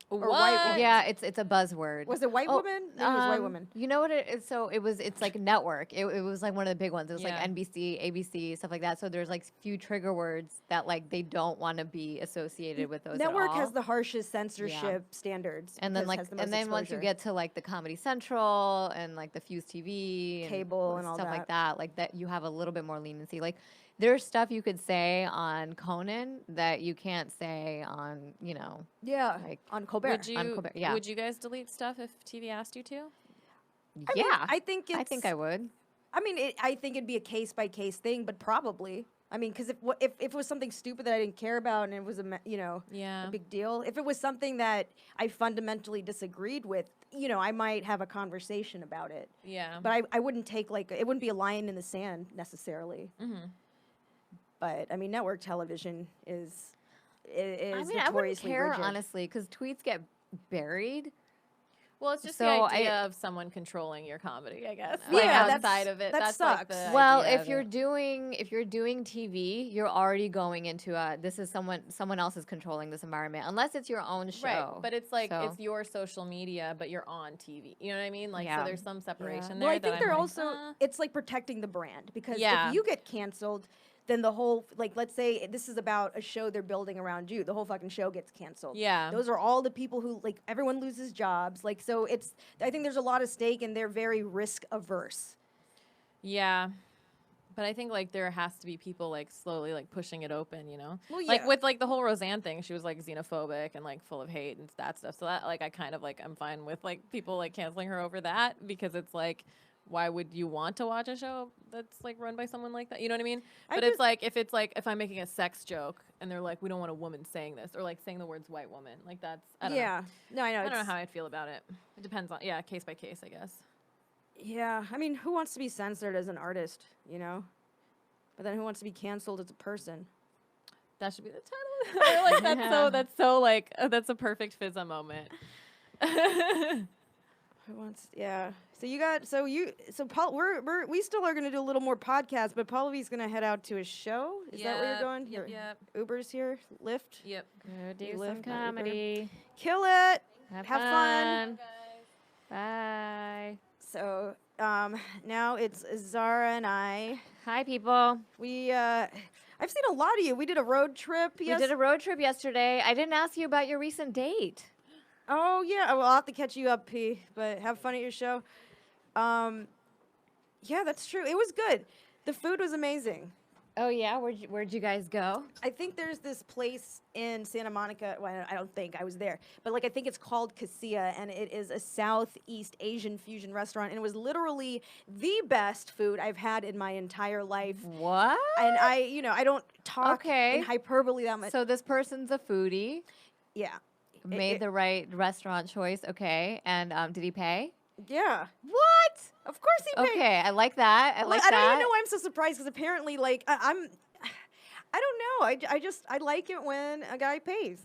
What? white woman. Yeah, it's a buzzword. Was it white Oh, woman? Maybe it was white woman. You know what it is? So it's like network. It was like one of the big ones. It was Yeah. like NBC, ABC, stuff like that. So there's like few trigger words that like they don't want to be associated with those. Network at all. has the harshest censorship standards. And then because it like has the most and then once you exposure. get to like the Comedy Central and like the Fuse TV and Cable and all stuff like that. that, like that you have a little bit more leniency. Like there's stuff you could say on Conan that you can't say on, you know, Yeah, like on Colbert. Would you, on Colbert, yeah. would you guys delete stuff if TV asked you to? I mean, yeah. I think it's, I think I would. I mean, I think it'd be a case by case thing, but probably. I mean, because if it was something stupid that I didn't care about and it was Yeah. a big deal. If it was something that I fundamentally disagreed with, I might have a conversation about it. Yeah. But I wouldn't take it wouldn't be a line in the sand necessarily. Mm-hmm. But I mean, network television is I mean, I wouldn't notoriously care rigid. honestly because tweets get buried. Well, it's just So the idea of someone controlling your comedy, I guess. Yeah, Like that's- outside of it, that that's sucks. like the Well, idea if of you're it. doing TV, you're already going into this is someone else is controlling this environment unless it's your own show. Right, but it's like So- it's your social media, but you're on TV. You know what I mean? Like, Yeah. so there's some separation Yeah. there. Well, I that think I'm they're like, also it's like protecting the brand because Yeah. if you get canceled, then the whole let's say this is about a show they're building around you, the whole fucking show gets canceled. Yeah. Those are all the people who everyone loses jobs. So I think there's a lot of stake and they're very risk averse. Yeah. But I think like there has to be people like slowly like pushing it open, Well, Like yeah. with like the whole Roseanne thing, she was like xenophobic and like full of hate and that stuff. So that like I kind of like I'm fine with like people like canceling her over that because it's like why would you want to watch a show that's like run by someone like that? You know what I mean? I But it's just- like if I'm making a sex joke and they're like we don't want a woman saying this or like saying the words white woman, like that's I don't know. Yeah. No, I know. I don't know it's- how I'd feel about it. It depends on case by case, I guess. Yeah. I mean, who wants to be censored as an artist, But then who wants to be canceled as a person? That should be the title. I like that's so like that's a perfect Fizza moment. Who wants? Yeah. So Paul, we still are gonna do a little more podcast, but Paula's gonna head out to a show. Is that where you're going? Yep. Uber's here. Lyft. Yep. Go do You some live, not Uber. comedy. Kill it. Have fun. Bye. So now it's Zara and I. Hi, people. I've seen a lot of you. We did a road trip. We did a road trip yesterday. I didn't ask you about your recent date. Oh yeah, well, I'll have to catch you up, P. But have fun at your show. Yeah, that's true. It was good. The food was amazing. Oh yeah, where'd you guys go? I think there's this place in Santa Monica. Well, I don't think I was there, but like I think it's called Casilla, and it is a Southeast Asian fusion restaurant, and it was literally the best food I've had in my entire life. What? And I don't talk Okay. in hyperbole that much. So this person's a foodie. Yeah. Made the right restaurant choice. Okay, and did he pay? Yeah. What? Of course he paid. Okay, I like that. I like I that. don't even know why I'm so surprised because apparently, like, I don't know. I like it when a guy pays.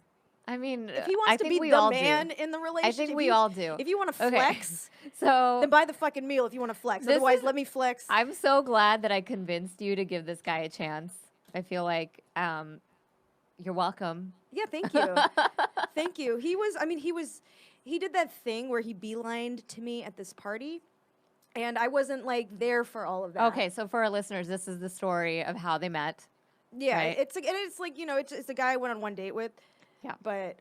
I mean, If he I wants to think be we the all man do. in the relationship, I think we all do. If you want to Okay. flex, So then buy the fucking meal. If you want to flex, This otherwise is- let me flex. I'm so glad that I convinced you to give this guy a chance. I feel like you're welcome. Yeah, thank you, thank you. He did that thing where he beelined to me at this party, and I wasn't like there for all of that. Okay, so for our listeners, this is the story of how they met. Yeah, Right. it's like it's a guy I went on one date with. Yeah. But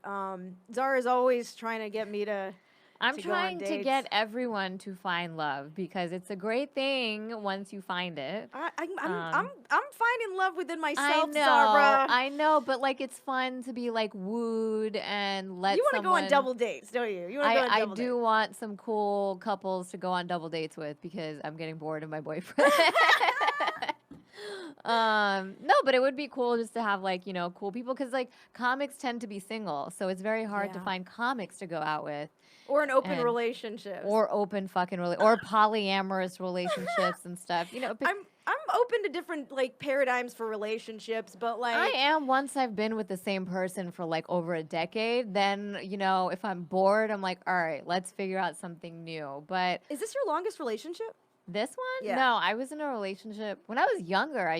Zara's always trying to get me to. I'm to go on trying to dates. get everyone to find love because it's a great thing once you find it. I'm finding love within I myself, know, Zara. I know, but like it's fun to be like wooed and let You want to go on someone- double dates, don't you? You want to go on I double do dates. want some cool couples to go on double dates with because I'm getting bored of my boyfriend. No, but it would be cool just to have like, cool people because like comics tend to be single. So it's very hard to Yeah. find comics to go out with Or an open and- relationship. or open fucking or polyamorous relationships and stuff. But I'm open to different like paradigms for relationships, but like I am once I've been with the same person for like over a decade, then, if I'm bored, I'm like, all right, let's figure out something new. But is this your longest relationship? this one? Yeah. No, I was in a relationship. When I was younger, I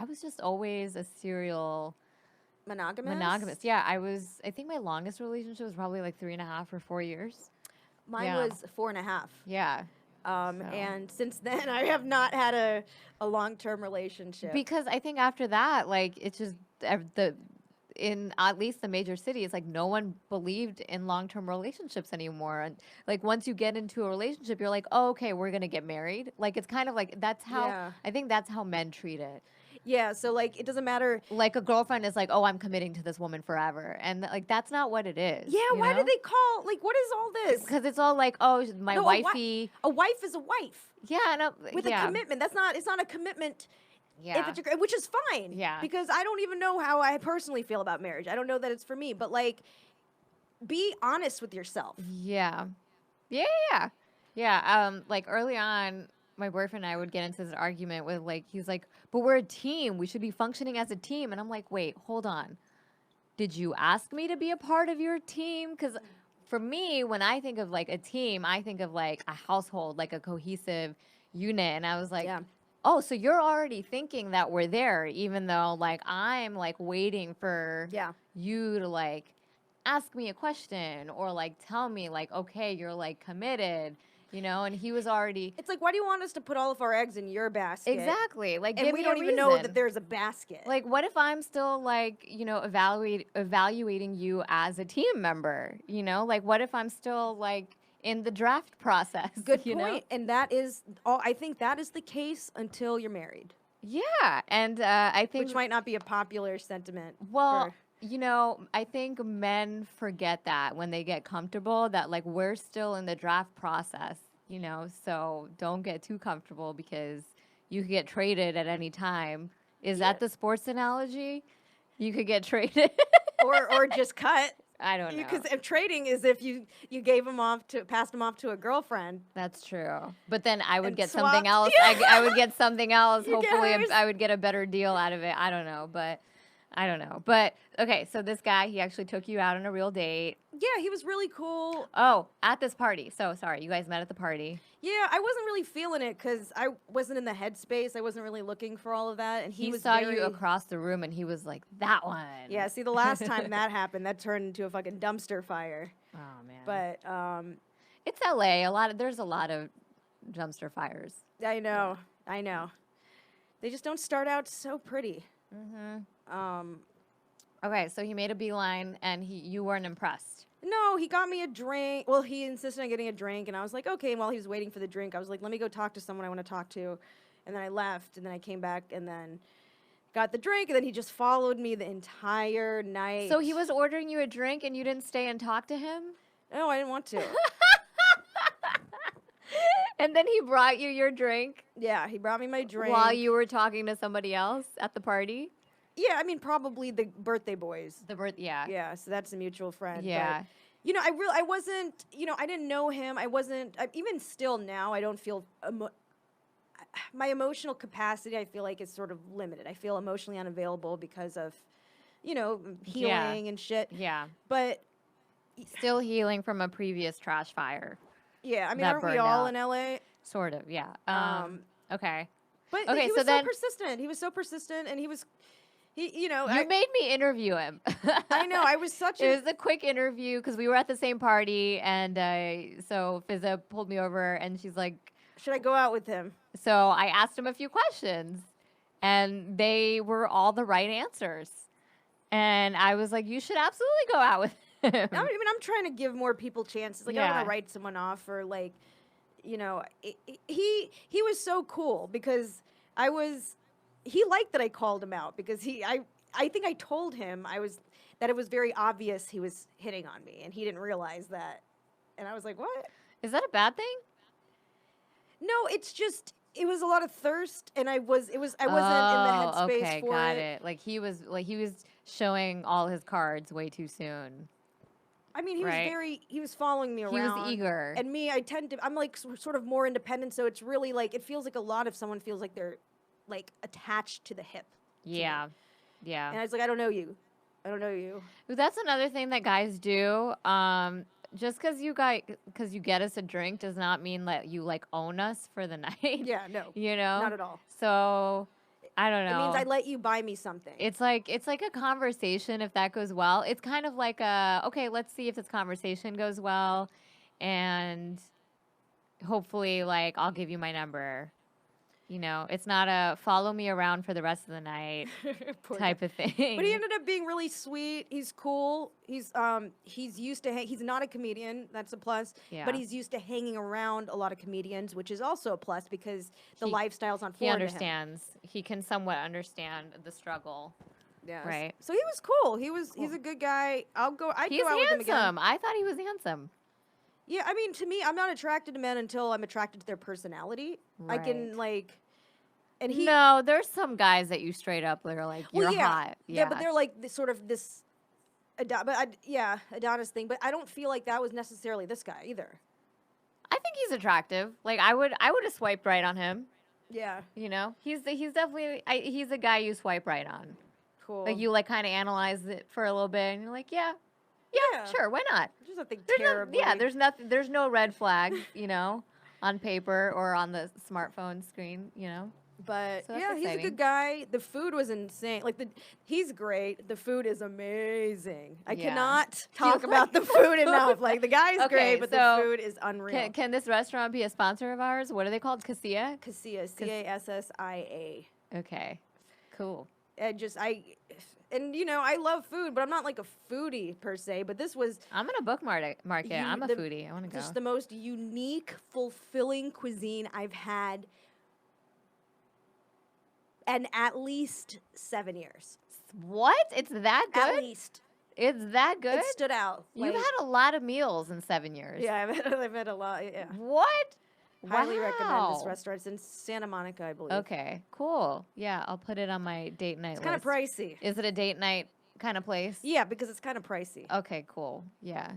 was just always a serial monogamous. Yeah, I think my longest relationship was probably like 3.5 or 4 years. Mine Yeah. was 4.5. Yeah. So- And since then I have not had a long-term relationship. Because I think after that, like, it's just in at least the major cities, like no one believed in long-term relationships anymore. And like once you get into a relationship, you're like, oh, okay, we're gonna get married. Like it's kind of like that's how Yeah. I think that's how men treat it. Yeah, so like it doesn't matter. Like a girlfriend is like, oh, I'm committing to this woman forever, and like that's not what it is. Yeah, why do they call like what is all this? Because it's all like, oh, my No, wifey. A wife is a wife Yeah, no, with yeah. a commitment. It's not a commitment. Yeah. If it's which is fine. Yeah. Because I don't even know how I personally feel about marriage. I don't know that it's for me, but like be honest with yourself. Yeah. Yeah. Like early on, my boyfriend and I would get into this argument with like, he's like, but we're a team. We should be functioning as a team. And I'm like, wait, hold on. Did you ask me to be a part of your team? Because for me, when I think of like a team, I think of like a household, like a cohesive unit. And I was like, Yeah. oh, so you're already thinking that we're there, even though like I'm like waiting for Yeah. you to like ask me a question or like tell me like, okay, you're like committed, and he was already It's like why do you want us to put all of our eggs in your basket? exactly like And give we me don't a even know reason. that there's a basket. Like what if I'm still like evaluating you as a team member, like what if I'm still like in the draft process. Good you point. know? And that is all. I think that is the case until you're married, Yeah, and I think which might not be a popular sentiment. well. for- I think men forget that when they get comfortable that like we're still in the draft process, so don't get too comfortable because you could get traded at any time. Is that the sports analogy? You could get traded. or just cut. I don't know. Because if trading is if you passed him off to a girlfriend. That's true. But then I would And get swapped. something else. I would get something else. You get Hopefully hers. I would get a better deal out of it. I don't know. But I don't know. But okay, so this guy, he actually took you out on a real date. Yeah, he was really cool. Oh, at this party. So sorry, you guys met at the party. Yeah, I wasn't really feeling it because I wasn't in the headspace. I wasn't really looking for all of that, and He was saw very... you across the room, and he was like, "That one." Yeah, see, the last time that happened, that turned into a fucking dumpster fire. Oh man. But it's LA. There's a lot of dumpster fires. I know. They just don't start out so pretty. Mm-hmm. Okay, so he made a beeline, and you weren't impressed. No, he got me a drink. Well, he insisted on getting a drink, and I was like, okay. And while he was waiting for the drink, I was like, let me go talk to someone I want to talk to. And then I left, and then I came back, and then got the drink, and then he just followed me the entire night. So he was ordering you a drink, and you didn't stay and talk to him? No, I didn't want to. And then he brought you your drink? Yeah, he brought me my drink. While you were talking to somebody else at the party? Yeah, I mean, probably the birthday boys. Yeah. Yeah, so that's a mutual friend. Yeah. But, you know, I wasn't, you know, I didn't know him. Even still now, I don't feel, my emotional capacity, I feel like, is sort of limited. I feel emotionally unavailable because of, you know, healing and shit. Yeah. But still healing from a previous trash fire. yeah, I mean, that aren't we burned all out. in LA? Sort of, yeah. Okay. But Okay, he so was so then- persistent. He was so persistent, and you know, You made me interview him. I know, I was such It was a quick interview because we were at the same party, and so Fizza pulled me over, and she's like, should I go out with him? so I asked him a few questions, and they were all the right answers. And I was like, you should absolutely go out with him. I mean, I'm trying to give more people chances. Like, I don't Yeah. want to write someone off or, like, you know, he was so cool because he liked that I called him out because I think I told him that it was very obvious he was hitting on me and he didn't realize that. And I was like, what? Is that a bad thing? No, it's just, it was a lot of thirst and I wasn't in the headspace okay, for got it. it. Like he was showing all his cards way too soon. I mean, Right. he was following me around. He was eager. And me, I'm like sort of more independent, so it's really like, it feels like a lot if someone feels like they're like attached to the hip. Yeah. And Yeah. I was like, I don't know you. Ooh, that's another thing that guys do. Just because you get us a drink does not mean that you like own us for the night. Yeah, no. You know? Not at all. So I don't know. It means I let you buy me something. It's like a conversation if that goes well. It's kind of like okay, let's see if this conversation goes well, and hopefully, like, I'll give you my number. You know, it's not a follow me around for the rest of the night Poor type guy. of thing. But he ended up being really sweet. He's cool. He's used to he's not a comedian. That's a plus. Yeah. But he's used to hanging around a lot of comedians, which is also a plus because the He- lifestyle's on He foreign to him. understands. He can somewhat understand the struggle. Yeah. Right. So he was cool. He's a good guy. I'd go out He's with him again. handsome. I thought he was handsome. Yeah, I mean, to me, I'm not attracted to men until I'm attracted to their personality. I can Right. like, and No, there's some guys that you straight up that are like, you're well, yeah, hot. yeah, but they're like this sort of this, Adonis thing. But I don't feel like that was necessarily this guy either. I think he's attractive. Like I would have swiped right on him. Yeah, You know, he's definitely he's a guy you swipe right on. cool. Like you like kind of analyze it for a little bit, and you're like, yeah, Yeah. sure, why not? There's nothing There's terribly. there's no red flags, you know, on paper or on the smartphone screen, you know. But So that's yeah, he's a exciting. good guy. The food was insane. Like he's great. The food is amazing. I Yeah. cannot talk about the food enough. Like the guy's Okay, great, but so the food is unreal. Can this restaurant be a sponsor of ours? What are they called? Cassia? Cassia, Cassia. Okay, cool. And you know, I love food, but I'm not like a foodie per se. But this was I'm gonna bookmark it. I'm a foodie. I want to go. just the most unique, fulfilling cuisine I've had in at least 7 years. What? It's that good? At least. It's that good? It stood out. You've Like, had a lot of meals in 7 years. Yeah, I've had a lot. Yeah. What? Highly recommend this Wow. restaurant. It's in Santa Monica, I believe. Okay, cool. Yeah, I'll put it on my date night It's kind of list. pricey. Is it a date night kind of place? Yeah, because it's kind of pricey. Okay, cool. Yeah.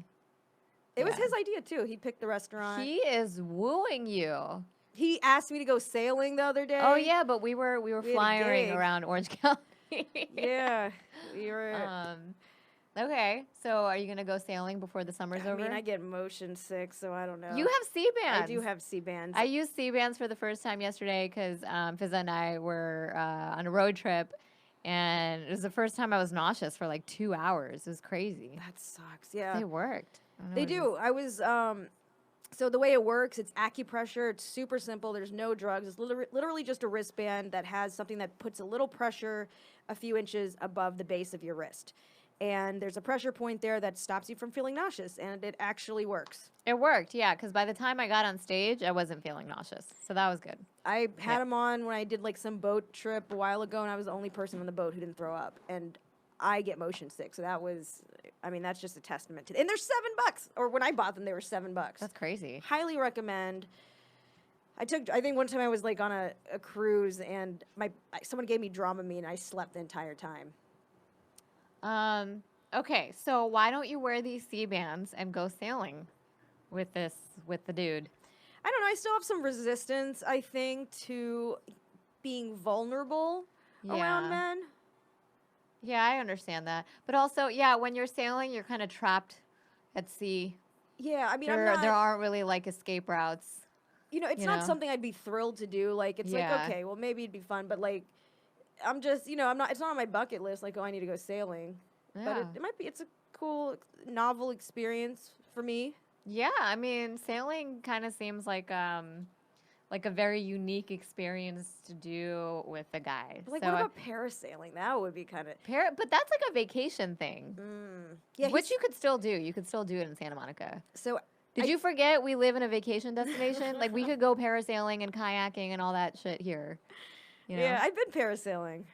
It was yeah. his idea too. He picked the restaurant. He is wooing you. He asked me to go sailing the other day. Oh yeah, but we were We had a flying gig. around Orange County. Yeah, we were. Okay, so are you gonna go sailing before the summer's I over? mean, I get motion sick, so I don't know. You have C-bands. I do have C-bands. I used C-bands for the first time yesterday because Fizza and I were on a road trip, and it was the first time I was nauseous for like 2 hours. It was crazy. That sucks. Yeah, They worked. I don't know they what it do. I was so the way it works, it's acupressure. It's super simple. There's no drugs. It's literally just a wristband that has something that puts a little pressure a few inches above the base of your wrist. And there's a pressure point there that stops you from feeling nauseous, and it actually works. It worked, yeah, because by the time I got on stage, I wasn't feeling nauseous. So that was good. I had them on when I did like some boat trip a while ago, and I was the only person on the boat who didn't throw up. And I get motion sick, so that was, I mean, that's just a testament to. And they're $7, or when I bought them, they were $7. That's crazy. Highly recommend. I think one time I was like on a cruise, and someone gave me Dramamine, and I slept the entire time. Okay, so why don't you wear these C-bands and go sailing with the dude? I don't know. I still have some resistance, I think, to being vulnerable around men. Yeah, I understand that. But also, yeah, when you're sailing, you're kind of trapped at sea. Yeah, I mean, there aren't really like escape routes. It's not something I'd be thrilled to do. Like, it's like, okay, well, maybe it'd be fun, but like, I'm just, it's not on my bucket list. Like, oh, I need to go sailing. Yeah. But it's a cool, novel experience for me. Yeah, I mean, sailing kind of seems like a very unique experience to do with a guy. Like, so what about parasailing? That would be kind of... But that's like a vacation thing. Yeah, which you could still do. You could still do it in Santa Monica. So... Did you forget we live in a vacation destination? Like, we could go parasailing and kayaking and all that shit here. Yeah, I've been parasailing.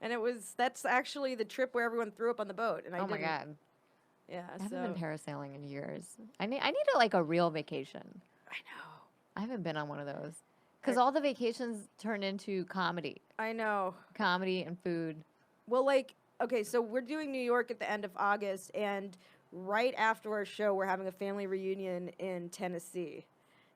And that's actually the trip where everyone threw up on the boat. And my God. Yeah, I haven't been parasailing in years. I need a real vacation. I know. I haven't been on one of those. Because all the vacations turn into comedy. I know. Comedy and food. Well, like, okay, so we're doing New York at the end of August, and right after our show, we're having a family reunion in Tennessee.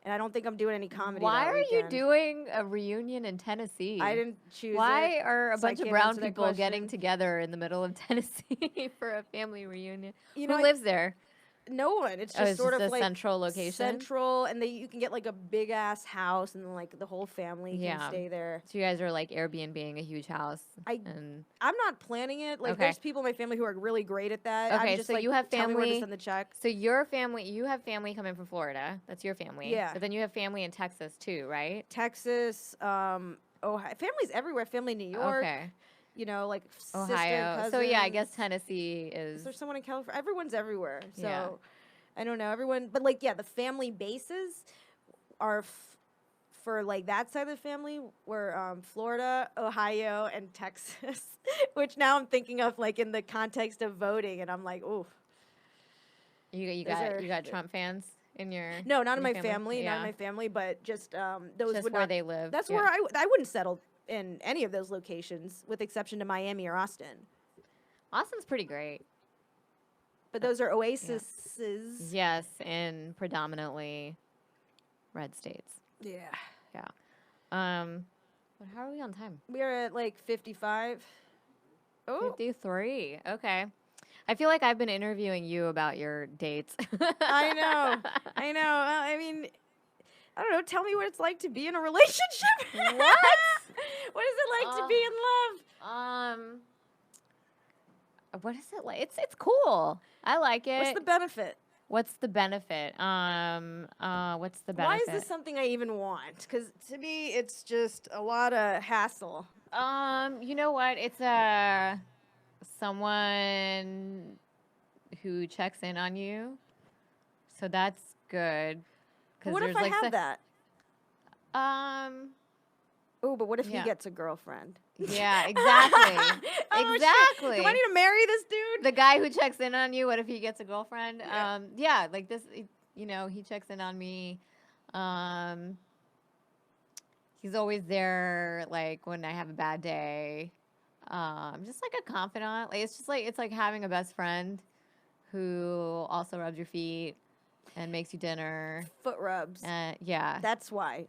And I don't think I'm doing any comedy. Why that are you weekend. doing a reunion in Tennessee? I didn't choose Why it. are a so I bunch of can't brown answer that people getting question. together in the middle of Tennessee for a family reunion? Who lives there? No one. It's just It's sort just of a like central location. Central, and you can get like a big ass house, and then like the whole family can Yeah. stay there. So you guys are like Airbnb-ing a huge house. I'm not planning it. Like, Okay. there's people in my family who are really great at that. Okay, I'm just so like, you have tell me where to family- send the check. So you have family coming from Florida. That's your family. Yeah. But then you have family in Texas too, right? Texas, Ohio, families everywhere. Family in New York. Okay. Like sister, Ohio. So yeah, I cousins. guess Tennessee is. Is there someone in California? Everyone's everywhere. So Yeah. I don't know. Everyone, but like, yeah, the family bases are for like that side of the family were Florida, Ohio, and Texas, which now I'm thinking of like in the context of voting, and I'm like, ooh. You Those are- got Trump fans in your No, not in your my family, not in my family, but just those Just would where not, they live. That's yeah. where I wouldn't settle in any of those locations, with exception to Miami or Austin. Austin's pretty great. But those are oases. Yes, in predominantly red states. Yeah. Yeah. But how are we on time? We are at like 55. Oh, 53. Okay. I feel like I've been interviewing you about your dates. I know. I mean, I don't know. Tell me what it's like to be in a relationship. What? What is it like to be in love? What is it like? It's cool. I like it. What's the benefit? What's the benefit? What's the benefit? Why is this something I even want? Because to me, it's just a lot of hassle. You know what? It's someone who checks in on you. So that's good. What if I have that? Oh, but what if Yeah. he gets a girlfriend? Yeah, exactly. Oh, shit. Exactly. Do I need to marry this dude? The guy who checks in on you, what if he gets a girlfriend? Yeah. Yeah, like this, he checks in on me. He's always there, like, when I have a bad day. Just like a confidant. Like, it's like having a best friend who also rubs your feet. and makes you dinner. Foot rubs. Yeah. That's why.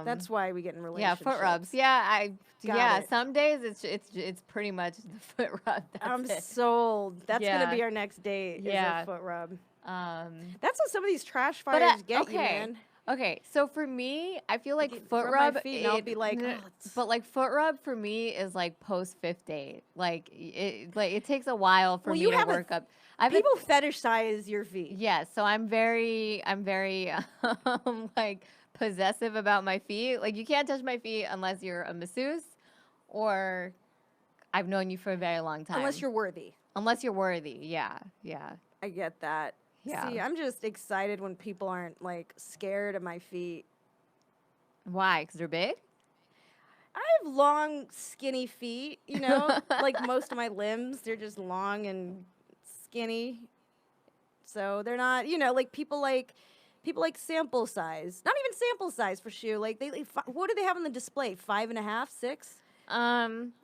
That's why we get in Yeah, relationships. foot rubs. Yeah, Got it. some days it's pretty much the foot rub. That's I'm it. sold. That's Yeah. gonna be our next date. Yeah. Is a foot rub. Um, That's what some of these trash but fires get you, okay. man. Okay, so for me, I feel like Get- foot rub my rub. feet and I'll be like, n- "Oh, it's-" but like foot rub for me is like post fifth date. Like it takes a while for Well, me you to have a- work up. I've People fetishize your feet. yes, so I'm very like possessive about my feet. Like you can't touch my feet unless you're a masseuse or I've known you for a very long time. Unless you're worthy. Unless you're worthy. Yeah. I get that. Yeah. See, I'm just excited when people aren't like scared of my feet. Why? Because they're big? I have long, skinny feet, you know, like most of my limbs, they're just long and skinny. So they're not, you know, like people like sample size. Not even sample size for shoe. Like what do they have on the display? 5.5, 6?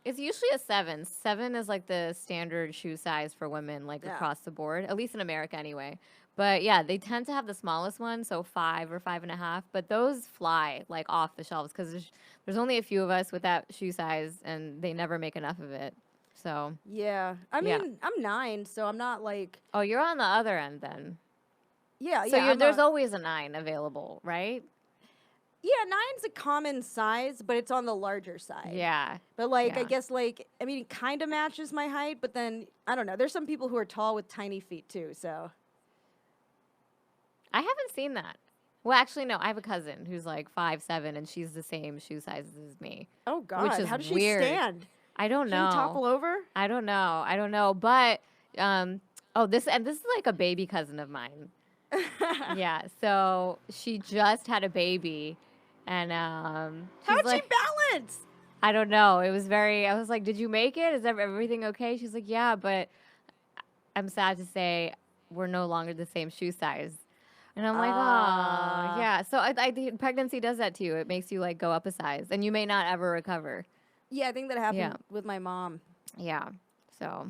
It's usually a 7. 7 is like the standard shoe size for women, like Yeah. across the board, at least in America anyway. But yeah, they tend to have the smallest one, so 5 or 5.5. But those fly like off the shelves because there's only a few of us with that shoe size, and they never make enough of it. So Yeah. I Yeah. mean, I'm 9, so I'm not like, oh, you're on the other end then. yeah, So yeah. there's always a 9 available, right? Yeah, 9's a common size, but it's on the larger side. Yeah. But like, I Yeah. guess like, I mean, it kind of matches my height, but then I don't know. There's some people who are tall with tiny feet too. So I haven't seen that. Well, actually, no. I have a cousin who's like 5'7", and she's the same shoe size as me. oh god, is how does she weird. stand? I don't Can you know. topple over? I don't know. But this is like a baby cousin of mine. Yeah. So she just had a baby, and she's How'd like, she balance? I don't know. It was very. I was like, did you make it? Is everything okay? She's like, yeah, but I'm sad to say we're no longer the same shoe size. And I'm like, Ah. oh, yeah. So I think pregnancy does that to you. It makes you like go up a size, and you may not ever recover. Yeah, I think that happened Yeah. with my mom. Yeah. So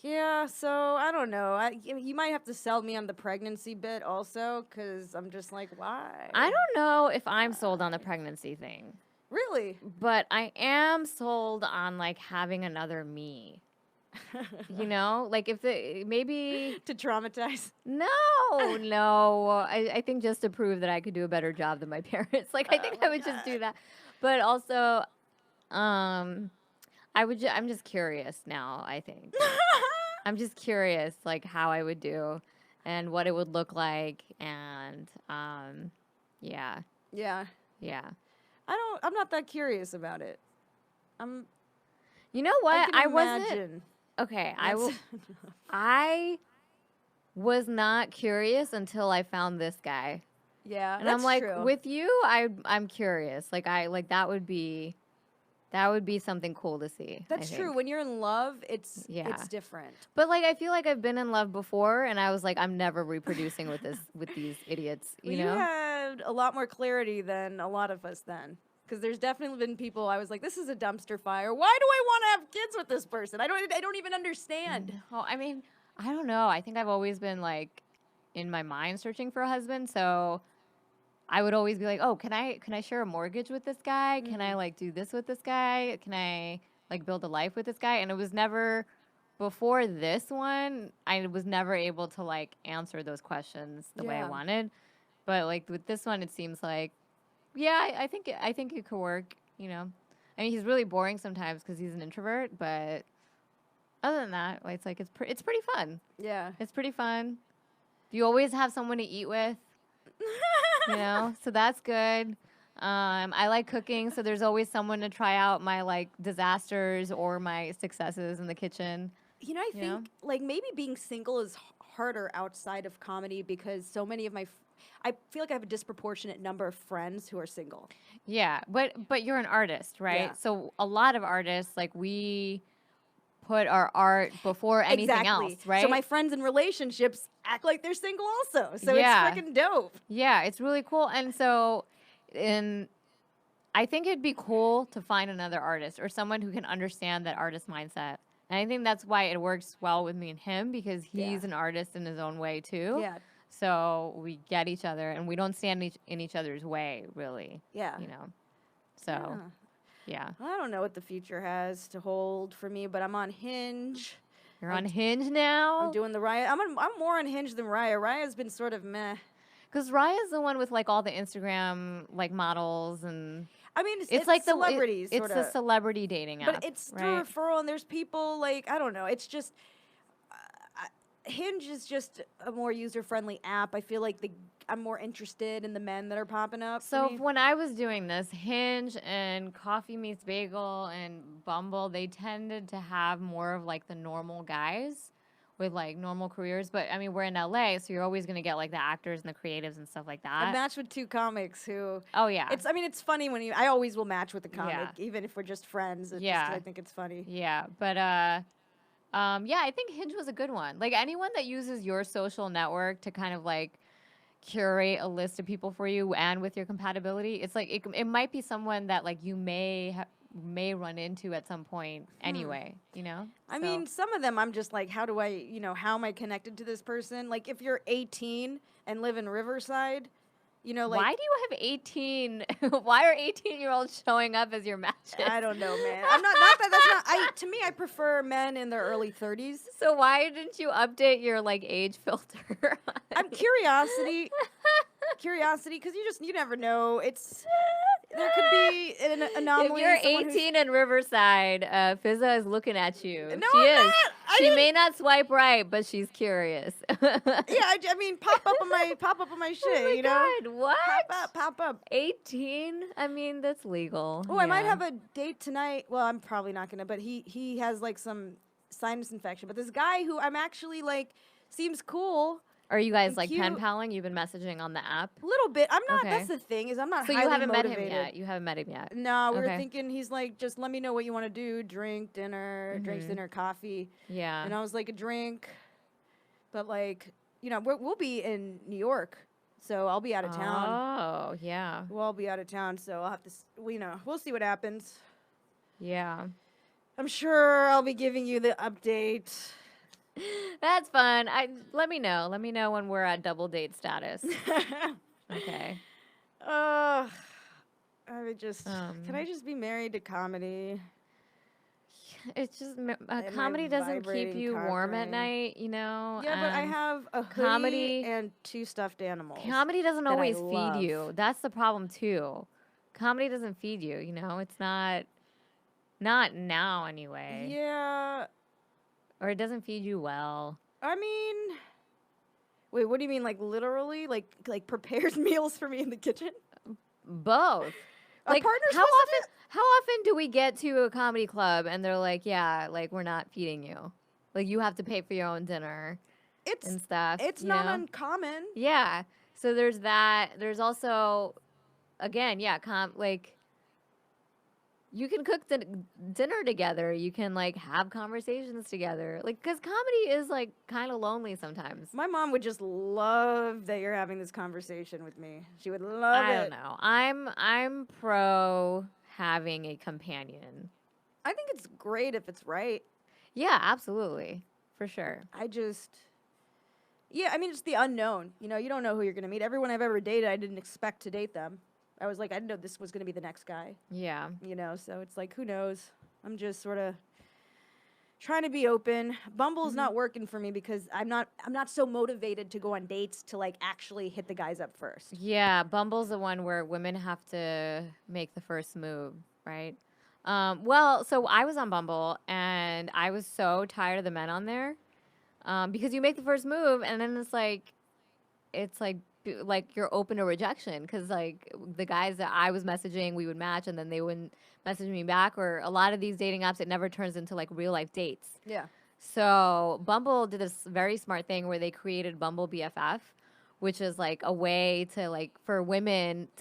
Yeah, so I don't know. You might have to sell me on the pregnancy bit also, because I'm just like, why? I don't know if I'm sold on the pregnancy thing, Really? but I am sold on like having another me. You know, like if maybe To traumatize. no. I think just to prove that I could do a better job than my parents. Like I think I would just do that, but also, I'm just curious now. I think I'm just curious, like how I would do, and what it would look like, and yeah. Yeah. I'm not that curious about it. You know what? can I wasn't. imagine. Okay, That's- I was not curious until I found this guy. Yeah, And that's I'm like, true. with you, I'm curious. Like that would be something cool to see. I That's true. think. When you're in love, it's Yeah. different. But like I feel like I've been in love before, and I was like, I'm never reproducing with these idiots. Well, You know? had a lot more clarity than a lot of us then. Because there's definitely been people I was like, this is a dumpster fire. Why do I want to have kids with this person? I don't even understand. Oh, I mean, I don't know. I think I've always been like in my mind searching for a husband, so I would always be like, "Oh, can I share a mortgage with this guy? Can I like do this with this guy? Can I like build a life with this guy?" And it was never before this one, I was never able to like answer those questions the way I Yeah. wanted. But like with this one, it seems like yeah, I think it could work, you know. I mean, he's really boring sometimes because he's an introvert, but other than that, like, it's pretty fun. Yeah. It's pretty fun. You always have someone to eat with, you know, so that's good. I like cooking, so there's always someone to try out my like disasters or my successes in the kitchen. You know, I You know? think like maybe being single is harder outside of comedy because so many of I feel like I have a disproportionate number of friends who are single. Yeah, but you're an artist, right? Yeah. So a lot of artists, like we put our art before anything else, right? So my friends in relationships act like they're single also. So Yeah. it's freaking dope. Yeah, it's really cool. And so, I think it'd be cool to find another artist or someone who can understand that artist mindset. And I think that's why it works well with me and him because he's Yeah. an artist in his own way too. Yeah. So we get each other, and we don't stand in each other's way, really. Yeah. You know. So, yeah. I don't know what the future has to hold for me, but I'm on Hinge. You're on Hinge now? I'm doing the Raya. I'm more on Hinge than Raya. Raya's been sort of meh. Because Raya's the one with like all the Instagram like models and. I mean, it's like celebrities. It's the celebrity dating app. But it's right? through referral, and there's people like I don't know. It's just Hinge is just a more user-friendly app. I feel like I'm more interested in the men that are popping up. So for me. when I was doing this, Hinge and Coffee Meets Bagel and Bumble, they tended to have more of like the normal guys with like normal careers. But I mean, we're in LA, so you're always gonna get like the actors and the creatives and stuff like that. I matched with 2 comics who. Oh yeah. It's funny when I always will match with a comic, Yeah. even if we're just friends. It's Yeah. just, I think it's funny. Yeah, but yeah, I think Hinge was a good one. Like anyone that uses your social network to kind of like curate a list of people for you and with your compatibility, it's like it might be someone that like you may run into at some point anyway, you know? I mean, some of them I'm just like, how am I connected to this person? Like if you're 18 and live in Riverside, like. Why do you have 18? Why are 18-year-olds showing up as your matches? I don't know, man. I'm not that. That's not. To me, I prefer men in their early 30s. So why didn't you update your like age filter? I'm curiosity, because you never know. There could be an anomaly. If you're someone who's- 18 in Riverside, Fizza is looking at you. No, She I'm is. not. She may not swipe right, but she's curious. Yeah, I mean, pop up on my shit. Oh my God, what? Pop up. 18? I mean, that's legal. Oh, I might have a date tonight. Well, I'm probably not gonna, but he has like some sinus infection. But this guy who I'm actually like seems cool. Are you guys and like pen cute. paling? You've been messaging on the app? A little bit. I'm not. Okay. That's the thing is I'm not. So you highly haven't motivated. met him yet? You haven't met him yet? No, we were Okay. thinking he's like, just let me know what you want to do. Drink, dinner, drinks, dinner, coffee. Yeah. And I was like, a drink. But like, we'll be in New York, so I'll be out of town. Oh, yeah. We'll all be out of town, so I'll have to, we'll see what happens. Yeah. I'm sure I'll be giving you the update. That's fun. Let me know. Let me know when we're at double date status. Okay. I would just, can I just be married to comedy? It's just my comedy doesn't keep vibrating you cock warm at ring. night, you know. Yeah, but I have a hoodie comedy- and 2 stuffed animals. Comedy doesn't that I always love. feed you. That's the problem too. Comedy doesn't feed you. You know, it's not now anyway. Yeah. Or it doesn't feed you well. I mean, wait, what do you mean? Like literally? Like prepares meals for me in the kitchen? Both. A Like partner's how supposed to often do we get to a comedy club and they're like, yeah, like we're not feeding you. Like you have to pay for your own dinner and stuff. It's you not know? uncommon. Yeah. So there's that. There's also, again, yeah, like you can cook the dinner together. You can like have conversations together. Like, because comedy is like kind of lonely sometimes. My mom would just love that you're having this conversation with me. She would love I it. don't know. I'm pro having a companion. I think it's great if it's right. Yeah, absolutely. For sure. Yeah, I mean, it's the unknown. You don't know who you're going to meet. Everyone I've ever dated, I didn't expect to date them. I was like, I didn't know this was going to be the next guy. Yeah. So it's like, who knows? I'm just sort of trying to be open. Bumble's not working for me because I'm not so motivated to go on dates to like actually hit the guys up first. Yeah, Bumble's the one where women have to make the first move, right? Well, so I was on Bumble and I was so tired of the men on there because you make the first move and then it's like you're open to rejection because like the guys that I was messaging, we would match and then they wouldn't message me back. Or a lot of these dating apps, it never turns into like real life dates. Yeah. So Bumble did this very smart thing where they created Bumble BFF, which is like a way to like for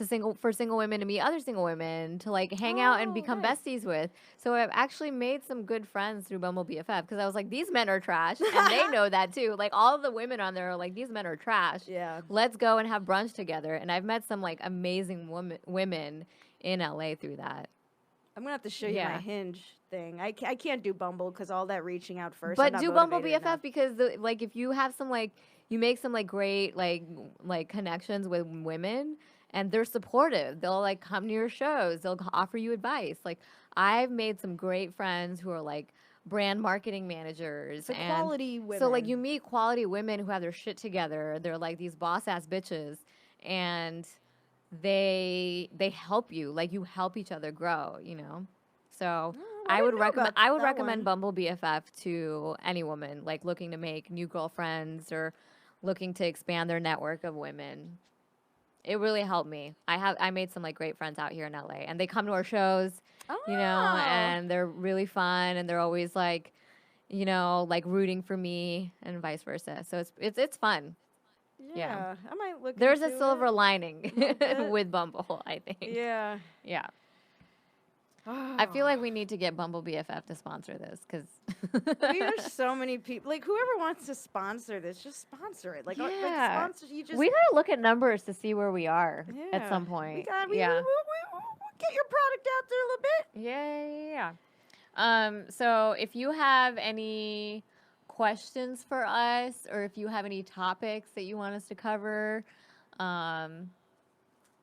single women to meet other single women to like hang out and become nice. besties with. So I've actually made some good friends through Bumble BFF because I was like, these men are trash, and they know that too. Like all of the women on there are like, these men are trash. Yeah. Let's go and have brunch together. And I've met some like amazing women in LA through that. I'm going to have to show you Yeah. my Hinge thing. I can't do Bumble because all that reaching out first. I'm But not do Bumble motivated BFF enough. because like if you have some like you make some like great like connections with women, and they're supportive. They'll like come to your shows. They'll offer you advice. Like I've made some great friends who are like brand marketing managers. So and quality women. So like you meet quality women who have their shit together. They're like these boss ass bitches, and they help you. Like you help each other grow. You know. So I would recommend Bumble BFF to any woman like looking to make new girlfriends or looking to expand their network of women. It really helped me. I made some like great friends out here in LA, and they come to our shows, you know, and they're really fun, and they're always like, you know, like rooting for me and vice versa. So it's fun. Yeah. I might look. There's a into silver it. lining with Bumble, I think. Yeah. Yeah. I feel like we need to get Bumble BFF to sponsor this because There's so many people. Like whoever wants to sponsor this, just sponsor it. Like, like sponsor. You just. we gotta look at numbers to see where we are at some We point. got. yeah. We'll get your product out there a little bit. Yeah. So if you have any questions for us, or if you have any topics that you want us to cover,